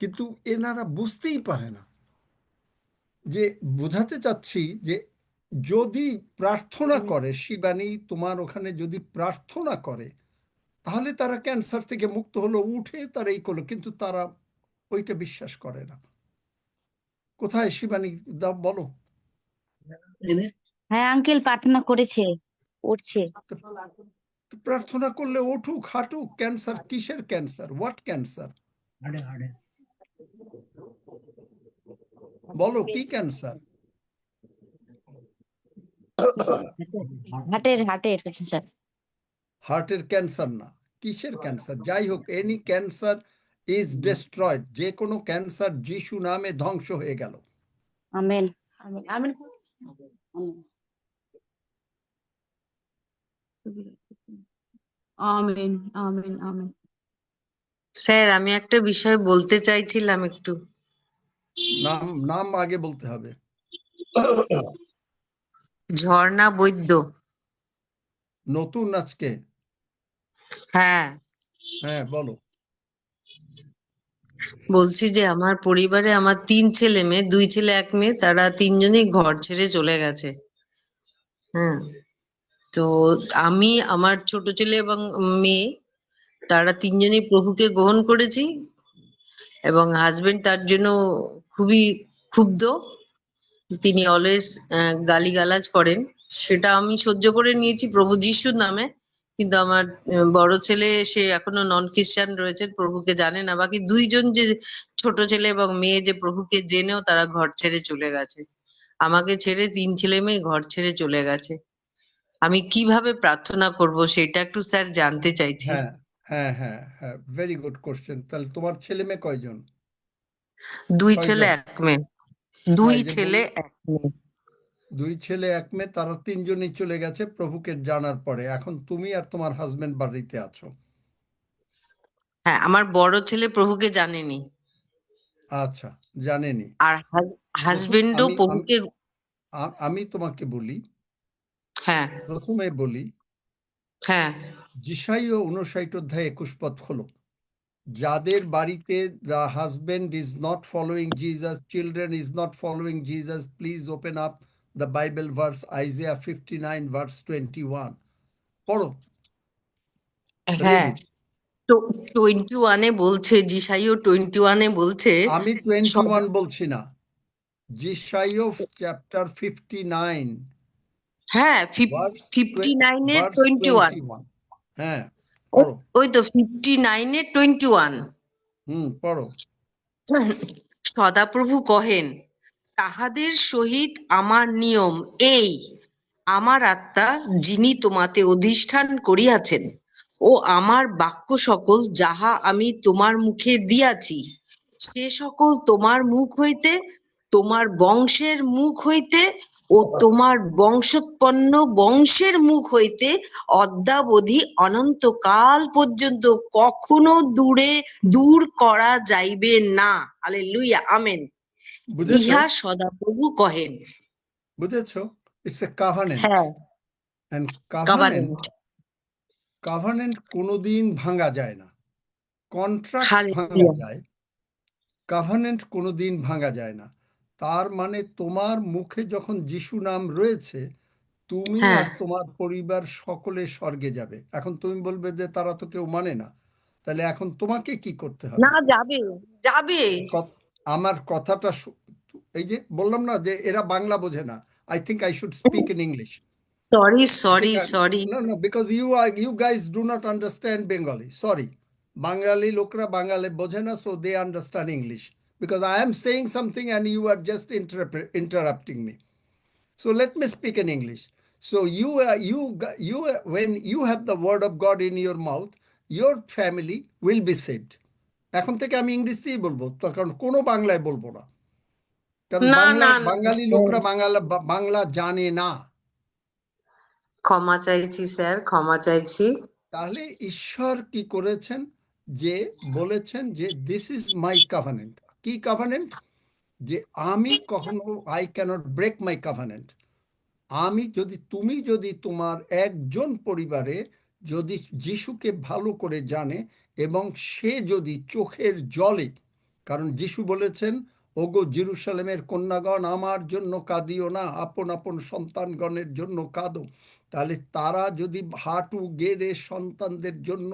কিন্তু এনারা বুঝতেই পারে না। যে বোঝাতে চাচ্ছি যে যদি প্রার্থনা করে, শিবানী তোমার ওখানে যদি প্রার্থনা করে, তাহলে তারা ক্যান্সার থেকে মুক্ত হলো, উঠে তারা এই করলো, কিন্তু তারা ওইটা বিশ্বাস করে না। কোথায় শিবানী, দাও বলো। হ্যাঁ আঙ্কেল প্রার্থনা করেছে, উঠছে। তো প্রার্থনা করলে উঠুক, হাঁটুক। ক্যান্সার কিসের ক্যান্সার? What cancer? বলো কি ক্যান্সার? হার্টের স্যার। হার্টের ক্যান্সার না, কিসের ক্যান্সার? যাই হোক, এনি ক্যান্সার ইজ ডিস্ট্রয়েড। যে কোনো ক্যান্সার যিশু নামে ধ্বংস হয়ে গেল। Amen amen amen amen amen amen. Sir, আমি একটা বিষয় বলতে চাইছিলাম একটু। নাম আগে বলতে হবে। ঝর্ণা বৈদ্য। নতুন আজকে? হ্যাঁ, হ্যাঁ বলো। বলছি যে আমার পরিবারে আমার 3 ছেলে মেয়ে, 2 ছেলে 1 মেয়ে, তারা 3জনই ঘর ছেড়ে চলে গেছে। হ্যাঁ, তো আমি, আমার ছোট ছেলে এবং মেয়ে, তারা 3জনই প্রভুকে গ্রহণ করেছি, এবং হাজবেন্ড তার জন্য খুবই ক্ষুব্ধ। তিনি অলওয়েজ গালিগালাজ করেন, সেটা আমি সহ্য করে নিয়েছি প্রভু যিশুর নামে। কিন্তু আমার বড় ছেলে, সে এখনো নন খ্রিস্টান রয়েছেন, প্রভুকে জানে না। বাকি 2জন যে ছোট ছেলে এবং মেয়ে যে প্রভুকে জেনেও তারা ঘর ছেড়ে চলে গেছে। আমাকে ছেড়ে 3 ছেলে মেয়ে ঘর ছেড়ে চলে গেছে। আমি কিভাবে প্রার্থনা করব সেটা একটু স্যার জানতে চাইছি। হ্যাঁ হ্যাঁ হ্যাঁ হ্যাঁ, ভেরি গুড কোশ্চেন। তাহলে তোমার ছেলে মেয়ে কয়জন? 2 ছেলে কয়জন? 1 মেয়ে। 2 এই যে ছেলে 1 মেয়ে। 2 ছেলে 1 মেয়ে, তারা 3জনই চলে গেছে প্রভুকে জানার পরে। এখন তুমি আর তোমার হাজবেন্ড বাড়িতে আছো। হ্যাঁ, আমার বড় ছেলে প্রভুকে জানেনি, আচ্ছা, জানেনি। আর হাজবেন্ডও প্রভুকে। আমি তোমাকে বলি, হ্যাঁ প্রথমে বলি, হ্যাঁ যিশাইয় 59 অধ্যায় 21 পদ খোলো। যাদের বাড়িতে the husband is not following Jesus, children is not following Jesus, please open up the Bible verse Isaiah 59 verse 21. পড়ো। হ্যাঁ, Read it. 21-এ বলছে, যিশাইও 21-এ বলছে। আমি 21 বলছি না, যিশাইয় চ্যাপ্টার 59 হ্যাঁ, verse 59-এ verse 21। 21. হ্যাঁ পড়ো। ওই তো 59-এ 21। পড়ো। সদাপ্রভু কহেন, তাহাদের সহিত আমার নিয়ম এই, আমার আত্মা যিনি তোমাতে অধিষ্ঠান করিয়াছেন, ও আমার বাক্য সকল যাহা আমি তোমার মুখে দিয়াছি, সে সকল তোমার মুখ হইতে, তোমার বংশের মুখ হইতে ও তোমার বংশোৎপন্ন বংশের মুখ হইতে অদ্যাবধি অনন্তকাল পর্যন্ত কখনো দূর করা যাইবে না। Hallelujah, amen. ইহা সদাপ্রভু কহেন। বুঝেছো? It's a covenant. হ্যাঁ, এন্ড covenant। কভেনেন্ট কোনোদিন ভাঙা যায় না। কন্ট্রাক্ট ভাঙা হালেলুয়া। যায়, কভেনেন্ট কোনোদিন ভাঙা যায় না। তার মানে তোমার মুখে যখন যিশু নাম রয়েছে, তুমি হ্যাঁ, আর তোমার পরিবার সকলে স্বর্গে যাবে। এখন তুমি বলবে যে তারা তো কেউ মানে না, তাহলে এখন তোমাকে কি করতে হবে? না, যাবে যাবে। আমার কথাটা এই যে বললাম না যে এরা বাংলা বোঝে না। I think I should speak in English. Sorry. No, because you guys do not understand Bengali. Sorry. Bengali lokra Bengali বোঝে না, so they understand English. Because I am saying something and you are just interrupting me. So let me speak in English. So when you have the word of God in your mouth, your family will be saved. এখন থেকে আমি ইংরেজিতেই বলবো, তো কারণ কোনো বাংলায় বলবো না, কারণ না না না বাঙালি স্যার, লোকরা বাংলা জানে না। ক্ষমা চাইছি স্যার, ক্ষমা চাইছি। তাহলে ঈশ্বর কি করেছেন, যে বলেছেন যে দিস ইজ মাই কভেনেন্ট। কি কভেনেন্ট? যে আমি কখনো I cannot break my covenant. তুমি যদি তোমার একজন পরিবারে যদি যিশুকে ভালো করে জানে এবং সে যদি চোখের জলে, কারণ যিশু বলেছেন, ওগো জেরুসালেমের কন্যাগণ, আমার জন্য কাঁদিও না, আপন আপন সন্তানগণের জন্য কাঁদো। তাহলে তারা যদি হাঁটু গেড়ে সন্তানদের জন্য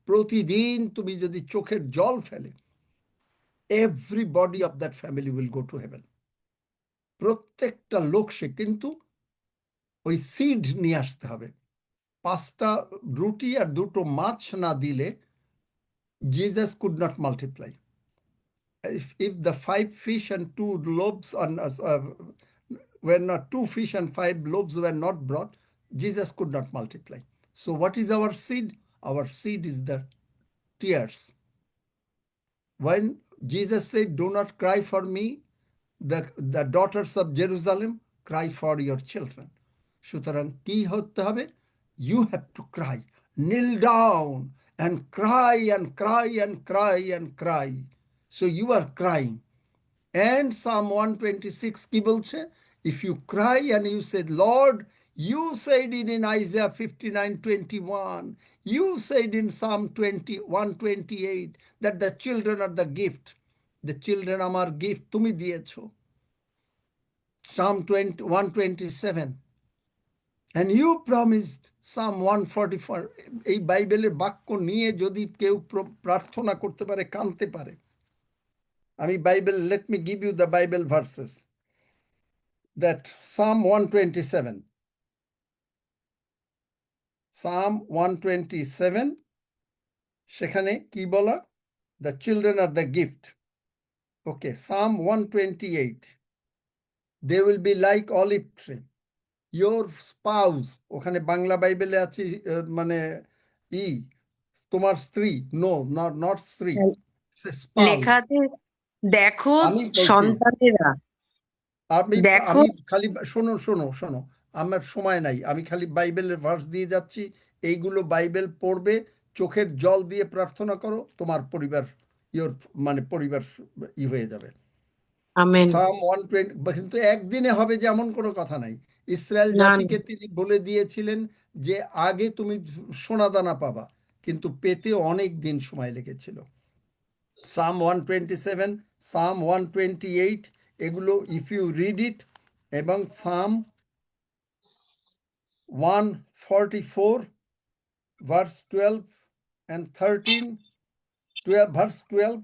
প্রতিদিন তুমি যদি চোখের জল ফেলে, everybody of that family will go to heaven. প্রত্যেকটা লোক সে, কিন্তু ওই সিড নিয়ে আসতে হবে। 5টা রুটি আর 2টো মাছ না দিলে Jesus could not multiply. If the 5 fish and 2 loaves were not 2 fish and 5 loaves were not brought, Jesus could not multiply. So what is our seed? Our seed is the tears. When Jesus said, do not cry for me, the daughters of Jerusalem, cry for your children. সুতরাং কি হতে হবে? You have to cry, kneel down and cry and cry and cry and cry. So you are crying. And Psalm 126 কি বলছে? If you cry and you said, Lord, you said it in Isaiah 59:21, you said in Psalm 128 that the children are the gift. The children আমার gift, তুমি দিয়েছো। Psalm 127. And you promised Psalm 144. এই বাইবেলের বাক্য নিয়ে যদি কেউ প্রার্থনা করতে পারে, কাঁদতে পারে। আমি Bible, let me give you the Bible verses. That Psalm 127. Psalm 127, সেখানে কি বলা? The children are the gift. Okay, Psalm 128. They will be like olive tree. Your spouse, ওখানে বাংলা বাইবেলে আছে মানে তোমার স্ত্রী, no, not স্ত্রী, spouse. লেখা আছে, দেখো আমি বলছি, সন্তানেরা, দেখো। আমি খালি শোনো, আমার সময় নাই, আমি খালি বাইবেলের ভার্স দিয়ে যাচ্ছি। এইগুলো বাইবেল পড়বে, চোখের জল দিয়ে প্রার্থনা করো, তোমার পরিবার পরিবার হয়ে যাবে। আমেন। Psalm 120, কিন্তু একদিনে হবে যে এমন কোনো কথা নাই। ইসরায়েল না, জাতিকে তিনি বলে দিয়েছিলেন যে আগে তুমি সোনাদানা পাবা, কিন্তু পেতে অনেক দিন সময় লেগেছিল। Psalm 127, Psalm 128, এগুলো ইফ ইউ রিড ইট, এবং Psalm 144 verse 12 and 13, verse 12,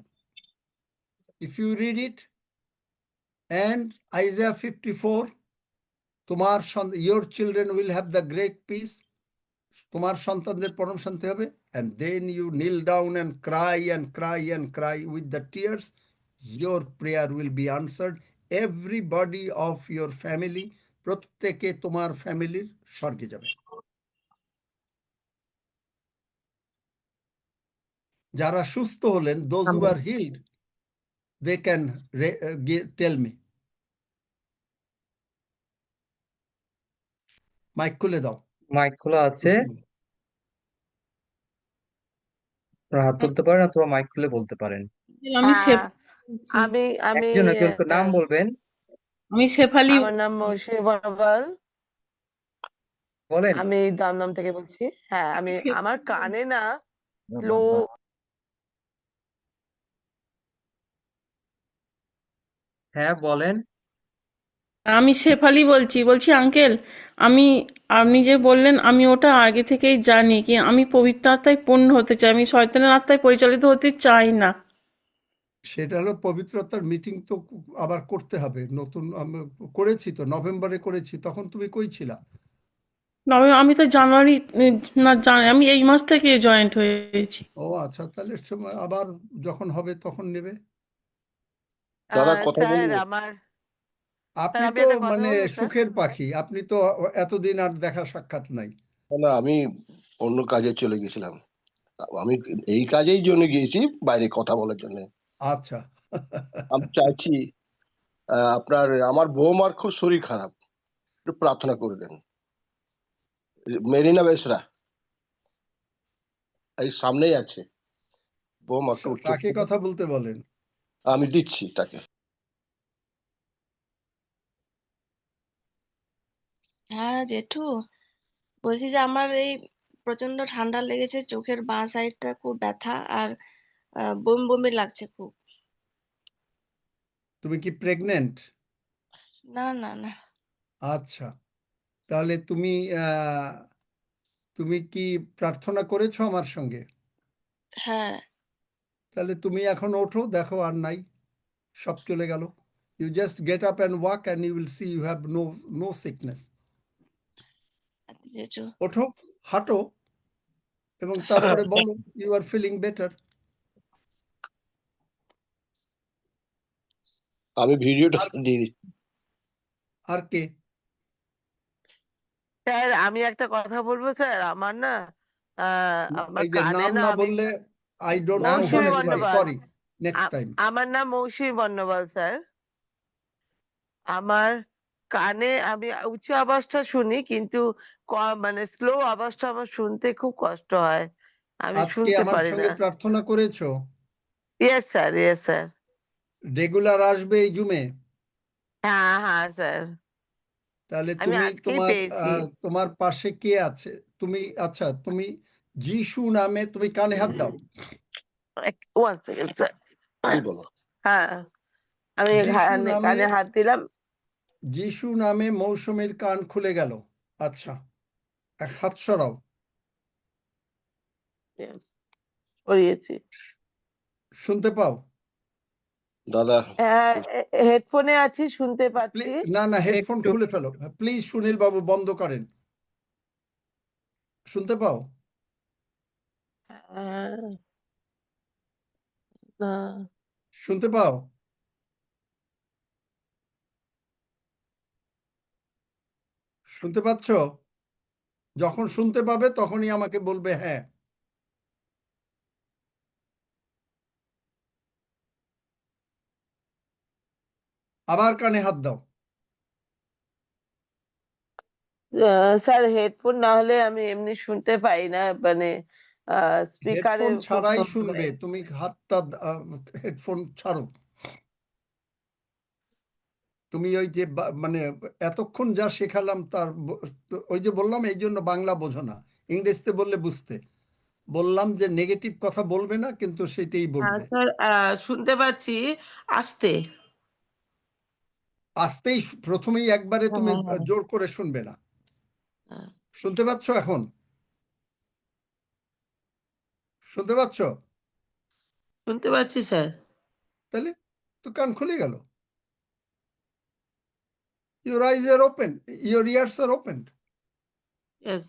if you read it, and Isaiah 54, তোমার your children will have the great peace, তোমার সন্তানদের পরম শান্তি হবে, and then you kneel down and cry and cry and cry with the tears, your prayer will be answered. Everybody of your family, প্রত্যেকে তোমার ফ্যামিলির স্বর্গে যাবে। যারা সুস্থ হলেন, those who are healed, they can tell me. Mic খুলে দাও। মাইক খোলা আছে, হাত তুলতে পারেন অথবা মাইক খুলে বলতে পারেন। আমি একজন নাম বলবেন। আমি শেফালি, আমার নাম মৌসুমী বড়বাল, বলেন। আমি দমদম থেকে বলছি। হ্যাঁ, আমার কানে না লো, হ্যাঁ বলেন। আমি শেফালি বলছি আঙ্কেল, আপনি যে বললেন, আমি ওটা আগে থেকেই জানি, কি আমি পবিত্র আত্মায় পূর্ণ হতে চাই, আমি শয়তানের আত্মায় পরিচালিত হতে চাই না। সেটা হলো পবিত্রতার মিটিং, তো আবার করতে হবে নতুন। করেছি তো, নভেম্বরে করেছি, তখন তুমি কই ছিলা? আমি তো জানুয়ারি, আমি এই মাস থেকে জয়েন্ট হয়েছি। ও আচ্ছা, তাহলে সময় আবার যখন হবে তখন নেবে। দাদা কথা স্যার বলবো? আপনি স্যার আমি তো একটা কথা মানে বলবো স্যার? সুখের পাখি, আপনি তো এতদিন আর দেখা সাক্ষাৎ নাই। না আমি অন্য কাজে চলে গেছিলাম। আমি এই কাজেই জন্য গিয়েছি, বাইরে কথা বলার জন্য। আচ্ছা। আমি চাইছি আপনার আমার বৌমার খুব শরীর খারাপ, একটু প্রার্থনা করে দেন। মেরিনা বেসরা এই সামনেই আছে, বৌমাকে উঠতে তাকে কথা বলতে বলেন। আমি দিচ্ছি তাকে। হ্যাঁ জেঠু, বলছি যে আমার এই প্রচন্ড ঠান্ডা লেগেছে, চোখের বাঁ সাইডটা খুব ব্যথা আর বমি বমি লাগছে খুব। তুমি কি প্রেগনেন্ট? না না না। আচ্ছা, তাহলে তুমি কি প্রার্থনা করেছো আমার সঙ্গে? হ্যাঁ তাহলে তুমি এখন ওঠো, দেখো আর নাই, সব চলে গেল। You just get up and walk and you will see you have no sickness. জেঠু। ওঠো, হাঁটো, এবং তারপরে বলো ইউ আর ফিলিং বেটার। আমি ভিডিওটা দিয়ে দিচ্ছি। আর কে? স্যার আমি একটা কথা বলবো স্যার, আমার না আমার এই যে কানে নাম না না আমি বললে I don't know who Moushumi you are, Bandyopadhyay. Sorry, next time. আমার নাম মৌসুমী বন্দ্যোপাধ্যায় স্যার। আমার কানে আমি উচ্চ আওয়াজটা শুনি, কিন্তু মানে স্লো আওয়াজটা আমার শুনতে খুব কষ্ট হয়, আমি আজকে শুনতে আমার পারি না। সঙ্গে প্রার্থনা করেছো? Yes sir, yes sir. Regular আসবে এই জুমে? হ্যাঁ হ্যাঁ স্যার, তাহলে আমি তুমি আজকেই পেয়েছি। তোমার পাশে কে আছে? তুমি, আচ্ছা, তুমি যিশু নামে, তুমি কানে হাত দাও। One second sir. কি বলো? হ্যাঁ আমি যিশু নামে, কানে হাত দিলাম। যিশু নামে মৌসুমীর কান খুলে গেল। আচ্ছা, এক হাত সরাও। Yes, করিয়েছি। শুনতে পাও? দাদা হ্যাঁ হেডফোনে আছি, শুনতে পাচ্ছি। না, হেডফোন একটু খুলে ফেলো প্লিজ। সুনীল বাবু বন্ধ করেন। শুনতে পাও? না শুনতে পাও? শুনতে পাচ্ছ? যখন শুনতে পাবে তখনই আমাকে বলবে হ্যাঁ। আবার কানে হাত দাও। স্যার হেডফোন না হলে আমি এমনি শুনতে পাই না, মানে স্পিকারে হেডফোন খুব ছাড়াই প্রবলেম শুনবে, হয়। তুমি হাতটা হেডফোন ছাড়ো। তুমি ওই যে মানে এতক্ষণ যা শেখালাম তার ওই যে বললাম এই জন্য বাংলা বোঝো না, ইংরেজিতে বললে বুঝতে। বললাম যে নেগেটিভ কথা বলবে না, কিন্তু সেটাই বলবে। স্যার শুনতে পাচ্ছি, আস্তে। আস্তেই প্রথমেই একবারে তুমি জোর করে শুনবে না। শুনতে পাচ্ছ এখন? শুনতে পাচ্ছ? শুনতে পাচ্ছি স্যার। তাহলে তো কান খুলে গেল। Your eyes are open, your ears are opened. Yes.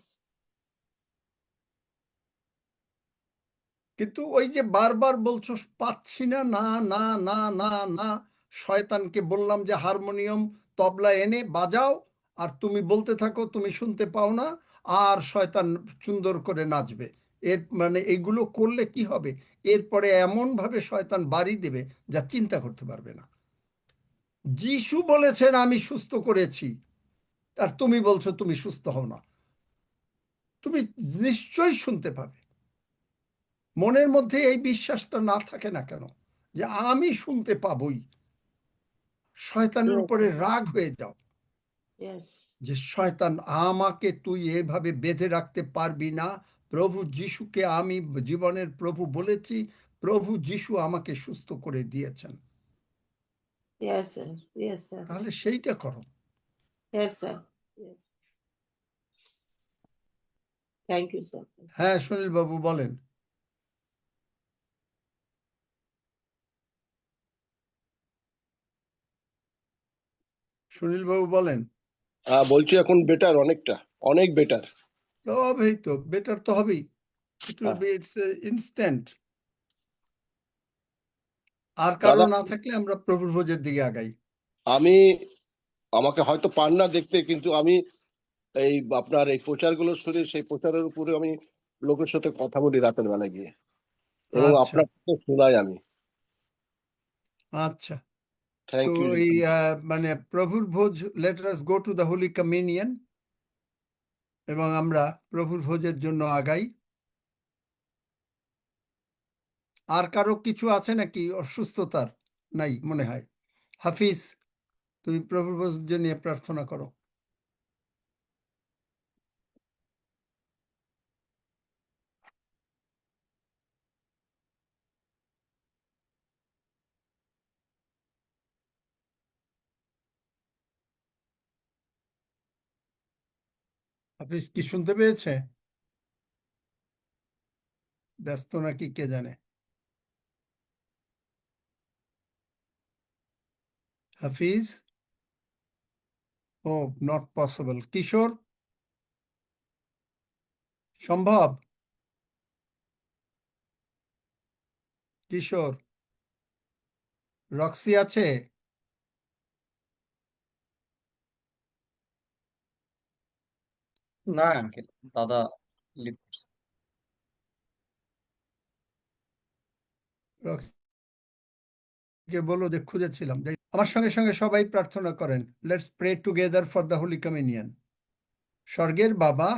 কিন্তু ওই যে বারবার বলছো পাচ্ছি না, না না না না না, শয়তানকে বললাম যে হারমোনিয়াম তবলা এনে বাজাও, আর তুমি বলতে থাকো তুমি শুনতে পাও না, আর শয়তান সুন্দর করে নাচবে। এর মানে এইগুলো করলে কি হবে? এরপরে এমন ভাবে শয়তান বাড়ি দেবে যা চিন্তা করতে পারবে না। যিশু বলেছেন আমি সুস্থ করেছি, আর তুমি বলছো তুমি সুস্থ হও না। তুমি নিশ্চয়ই শুনতে পাবে। মনের মধ্যে এই বিশ্বাসটা না থাকে না কেন যে আমি শুনতে পাবই? শয়তানের উপরে রাগ হয়ে যাও যে শয়তান আমাকে তুই এভাবে বেঁধে রাখতে পারবি না। প্রভু যিশুকে আমি জীবনের প্রভু বলেছি, প্রভু যিশু আমাকে সুস্থ করে দিয়েছেন। তাহলে সেইটা করো। Thank you sir. হ্যাঁ সুনীল বাবু বলেন। সুনীল বাবু বলেন। বলছি এখন বেটার, অনেকটা, অনেক বেটার। তবেই তো বেটার তো হবেই। It will be, it's instant. আর কারো দাদা না থাকলে আমরা প্রভুর ভোজের দিকে আগাই। আমি আমাকে হয়তো পান না দেখতে, কিন্তু আমি এই আপনার এই প্রচারগুলো শুনে সেই প্রচারের উপরে আমি লোকের সাথে কথা বলি রাতের বেলা গিয়ে, এবং আচ্ছা আপনার শোনাই আমি। আচ্ছা, থ্যাংক তো ইউ। এই মানে প্রভুর ভোজ, let us go to the holy communion, এবং আমরা প্রভুর ভোজের জন্য আগাই। আর কারো কিছু আছে নাকি অসুস্থতার? নাই মনে হয়। হাফিজ, তুমি প্রভুর ভোজের নিয়ে প্রার্থনা করো। হাফিজ কি শুনতে পেয়েছে? ব্যস্ত নাকি কে জানে। হাফিজ, ও নট পসিবল। কিশোর, সম্ভব? কিশোর, রক্সি আছে? না আঙ্কেল, দাদা লিভ করছে। রক্সিকে বলো যে খুঁজেছিলাম। আমার সঙ্গে সঙ্গে সবাই প্রার্থনা করেন। Let's pray together for the holy communion. স্বর্গের বাবা,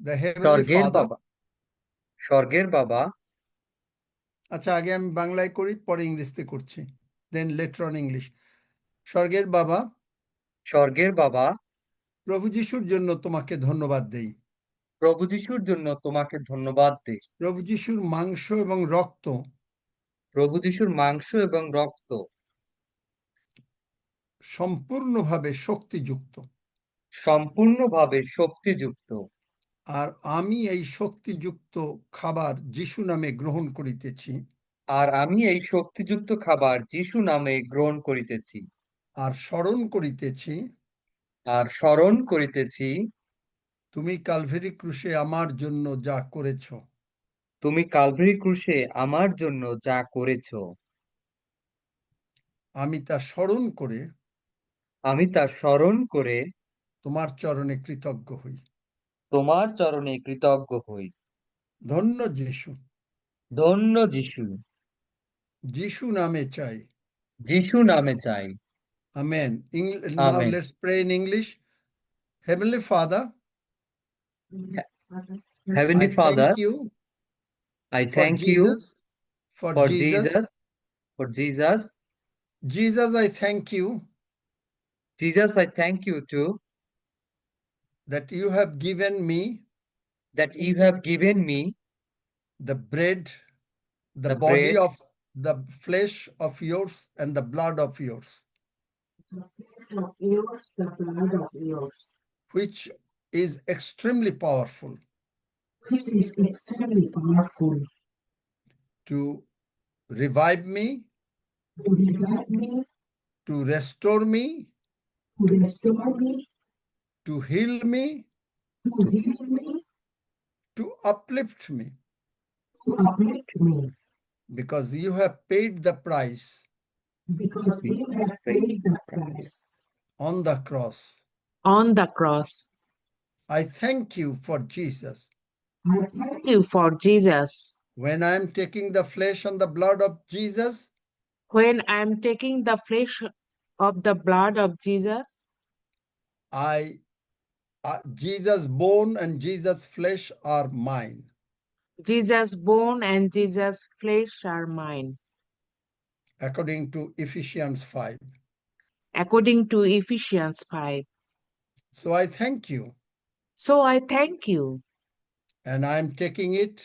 দ্য হেভেনলি স্বর্গের ফাদার। বাবা, স্বর্গের বাবা। আচ্ছা, আগে আমি বাংলায় করি, পরে ইংলিশতে করছি, দেন লেটার অন ইংলিশ। স্বর্গের বাবা, স্বর্গের বাবা, প্রভু যিশুর জন্য তোমাকে ধন্যবাদ দেই। প্রভু যিশুর জন্য তোমাকে ধন্যবাদ দেই। প্রভু যিশুর মাংস এবং রক্ত প্রভু যিশুর মাংস এবং রক্ত সম্পূর্ণভাবে শক্তিযুক্ত, সম্পূর্ণভাবে শক্তিযুক্ত। আর আমি এই শক্তিযুক্ত খাবার যিশু নামে গ্রহণ করিতেছি। আর আমি এই শক্তিযুক্ত খাবার যিশু নামে গ্রহণ করিতেছি। আর স্মরণ করিতেছি, আর স্মরণ করিতেছি, তুমি কালভেরি ক্রুশে আমার জন্য যা করেছ। তুমি কালভারি ক্রুশে আমার জন্য যা করেছ। আমি তা স্মরণ করে আমি তা স্মরণ করে তোমার চরণে কৃতজ্ঞ হই। তোমার চরণে কৃতজ্ঞ হই। ধন্য যিশু, ধন্য যিশু, যিশু নামে চাই। যিশু নামে চাই। Amen. Now amen. let's pray in English. Heavenly Father, Heavenly I Father, thank you I for thank you Jesus, for for Jesus. Jesus, for Jesus. Jesus, I thank you Jesus, I thank you too, that you have given me that you have given me the bread, the the body bread, of the flesh of yours and the blood of yours, the blood of yours, which is extremely powerful which is extremely powerful to revive me, to revive me, to restore me, to restore me, to heal me, to heal me, to uplift me, to uplift me, because you have paid the price because you have paid the price on the cross. on the cross. I thank you for Jesus. I thank you for Jesus. When I am taking the flesh and the blood of Jesus, When I am taking the flesh of the blood of Jesus, Jesus' bone and Jesus' flesh are mine. Jesus' bone and Jesus' flesh are mine, According to Ephesians 5. according to Ephesians 5. So I thank you, So I thank you, and I am taking it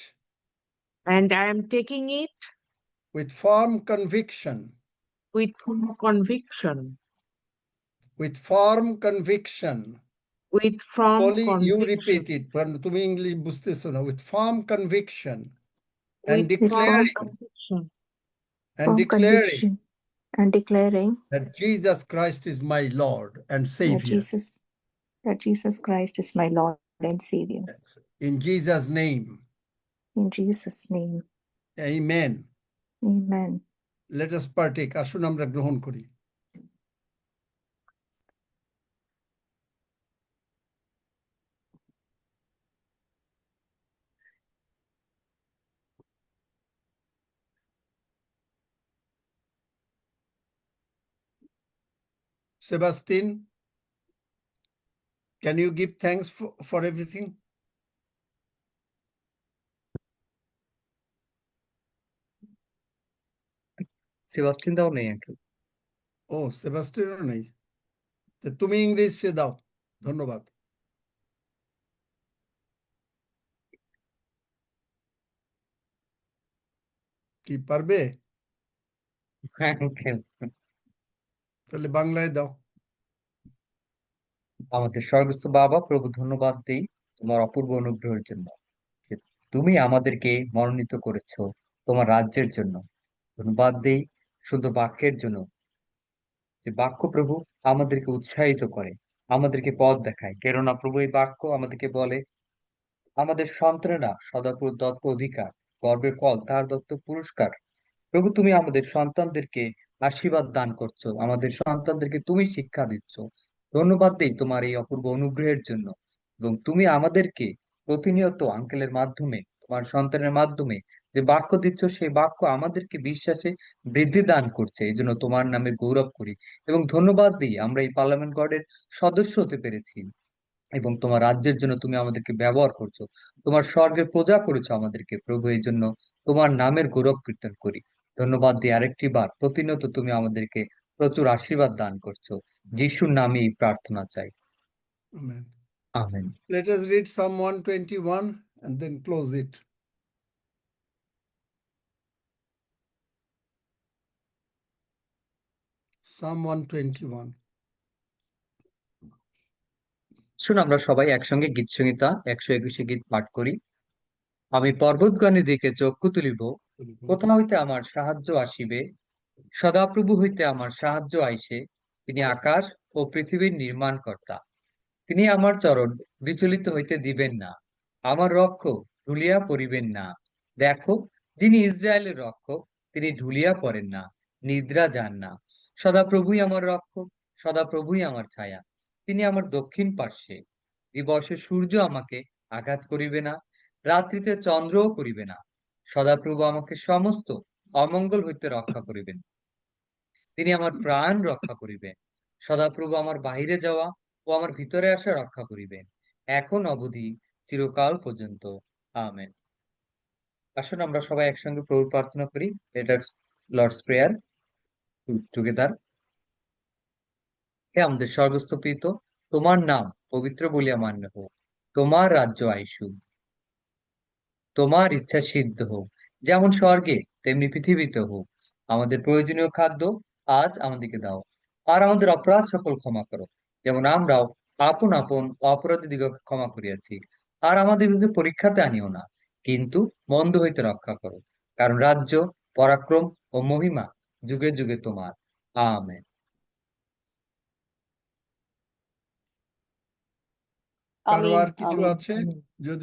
and I am taking it with firm conviction, with full conviction, with firm conviction. with firm Only you conviction, repeat it. তুমি English বুঝতেছো না. With firm conviction and with firm declaring conviction, Firm conviction and declaring that Jesus Christ is my Lord and that Savior. Jesus Christ is my Lord and Savior. In Jesus' name, In Jesus' name, amen. amen. Let us partake. আসুন আমরা গ্রহণ করি। Sebastian, can you give thanks for everything? Sebastian দাও নেই uncle. ও সেবাস্টিয়ানও নেই, তো তুমি ইংলিশে দাও। ধন্যবাদ। কি পারবে? আঙ্কেল, তাহলে বাংলায় দাও। আমাদের স্বর্গস্থ বাবা, প্রভু ধন্যবাদ দেই তোমার অপূর্ব অনুগ্রহের জন্য, যে তুমি আমাদেরকে মনোনীত করেছো তোমার রাজ্যের জন্য। ধন্যবাদ দেই শুদ্ধ বাক্যের জন্য, যে বাক্য প্রভু আমাদেরকে উৎসাহিত করে, আমাদেরকে পথ দেখায়। কেননা প্রভু এই বাক্য আমাদেরকে বলে আমাদের সন্তানেরা সদাপ্রভু দত্ত অধিকার, গর্বের ফল তার দত্ত পুরস্কার। প্রভু তুমি আমাদের সন্তানদেরকে আশীর্বাদ দান করছো, আমাদের সন্তানদেরকে তুমি শিক্ষা দিচ্ছ। ধন্যবাদ দেই তোমার এই অপূর্ব অনুগ্রহের জন্য। এবং তুমি আমাদেরকে প্রতিনিয়ত আঙ্কেলের মাধ্যমে, তোমার সন্তানের মাধ্যমে যে বাক্য দিচ্ছ, সেই বাক্য আমাদেরকে বিশ্বাসে বৃদ্ধি দান করছে। এই জন্য তোমার নামে গৌরব করি এবং ধন্যবাদ দিই আমরা এই পার্লামেন্ট গডের সদস্য হতে পেরেছি এবং তোমার রাজ্যের জন্য তুমি আমাদেরকে ব্যবহার করছো, তোমার স্বর্গের প্রজা করেছো আমাদেরকে। প্রভু এই জন্য তোমার নামের গৌরব কীর্তন করি। ধন্যবাদ দিই আরেকটি বার, প্রতিনিয়ত তুমি আমাদেরকে প্রচুর আশীর্বাদ দান করছো। যিশুর নামে এই প্রার্থনা চাই, Amen. Amen. Let us read Psalm 121 and then close it. Psalm 121. শুন আমরা সবাই একসঙ্গে গীত সংহিতা 121 গীত পাঠ করি। আমি পর্বতগণের দিকে চক্ষু তুলিব, কোথা হইতে আমার সাহায্য আসিবে? সদাপ্রভু হইতে আমার সাহায্য আইসে। তিনি আকাশ ও পৃথিবীর নির্মাণকর্তা। তিনি আমার চরণ বিচলিত হইতে দিবেন না, আমার রক্ষক ঢুলিয়া পড়িবেন না। দেখো, যিনি ইসরায়েলের রক্ষক, তিনি ঢুলিয়া পড়েন না, নিদ্রা যান না। সদাপ্রভুই আমার রক্ষক, সদাপ্রভুই আমার ছায়া। তিনি আমার দক্ষিণ পার্শ্বে। দিবসে সূর্য আমাকে আঘাত করিবে না, রাত্রিতে চন্দ্রও করিবে না। সদাপ্রভু আমাকে সমস্ত অমঙ্গল হইতে রক্ষা করিবেন। তিনি আমার প্রাণ রক্ষা করিবেন। সদাপ্রভু আমার বাহিরে যাওয়া ও আমার ভিতরে আসা রক্ষা করিবেন, এখন অবধি চিরকাল পর্যন্ত। আমেন। আসুন আমরা সবাই একসঙ্গে প্রভু প্রার্থনা করি। Let us lord's prayer together. হে আমাদের স্বর্গস্থ পিত, তোমার নাম পবিত্র বলিয়া মান্য হোক, তোমার রাজ্য আইসু, তোমার ইচ্ছা সিদ্ধ হোক, যেমন স্বর্গে তেমনি পৃথিবীতে হোক। আমাদের প্রয়োজনীয় খাদ্য আজ আমাদেরকে দাও, আর আমাদের অপরাধ সকল ক্ষমা করো, যেমন আমরাও আপন আপন অপরাধীদিগকে ক্ষমা করিয়াছি। আর আমাদেরকে পরীক্ষাতে আনিও না, কিন্তু মন্দ হইতে রক্ষা করো, কারণ রাজ্য, পরাক্রম ও মহিমা যুগে যুগে তোমার। আমেন। কারো আমিন আর কিছু আমিন আছে? যদি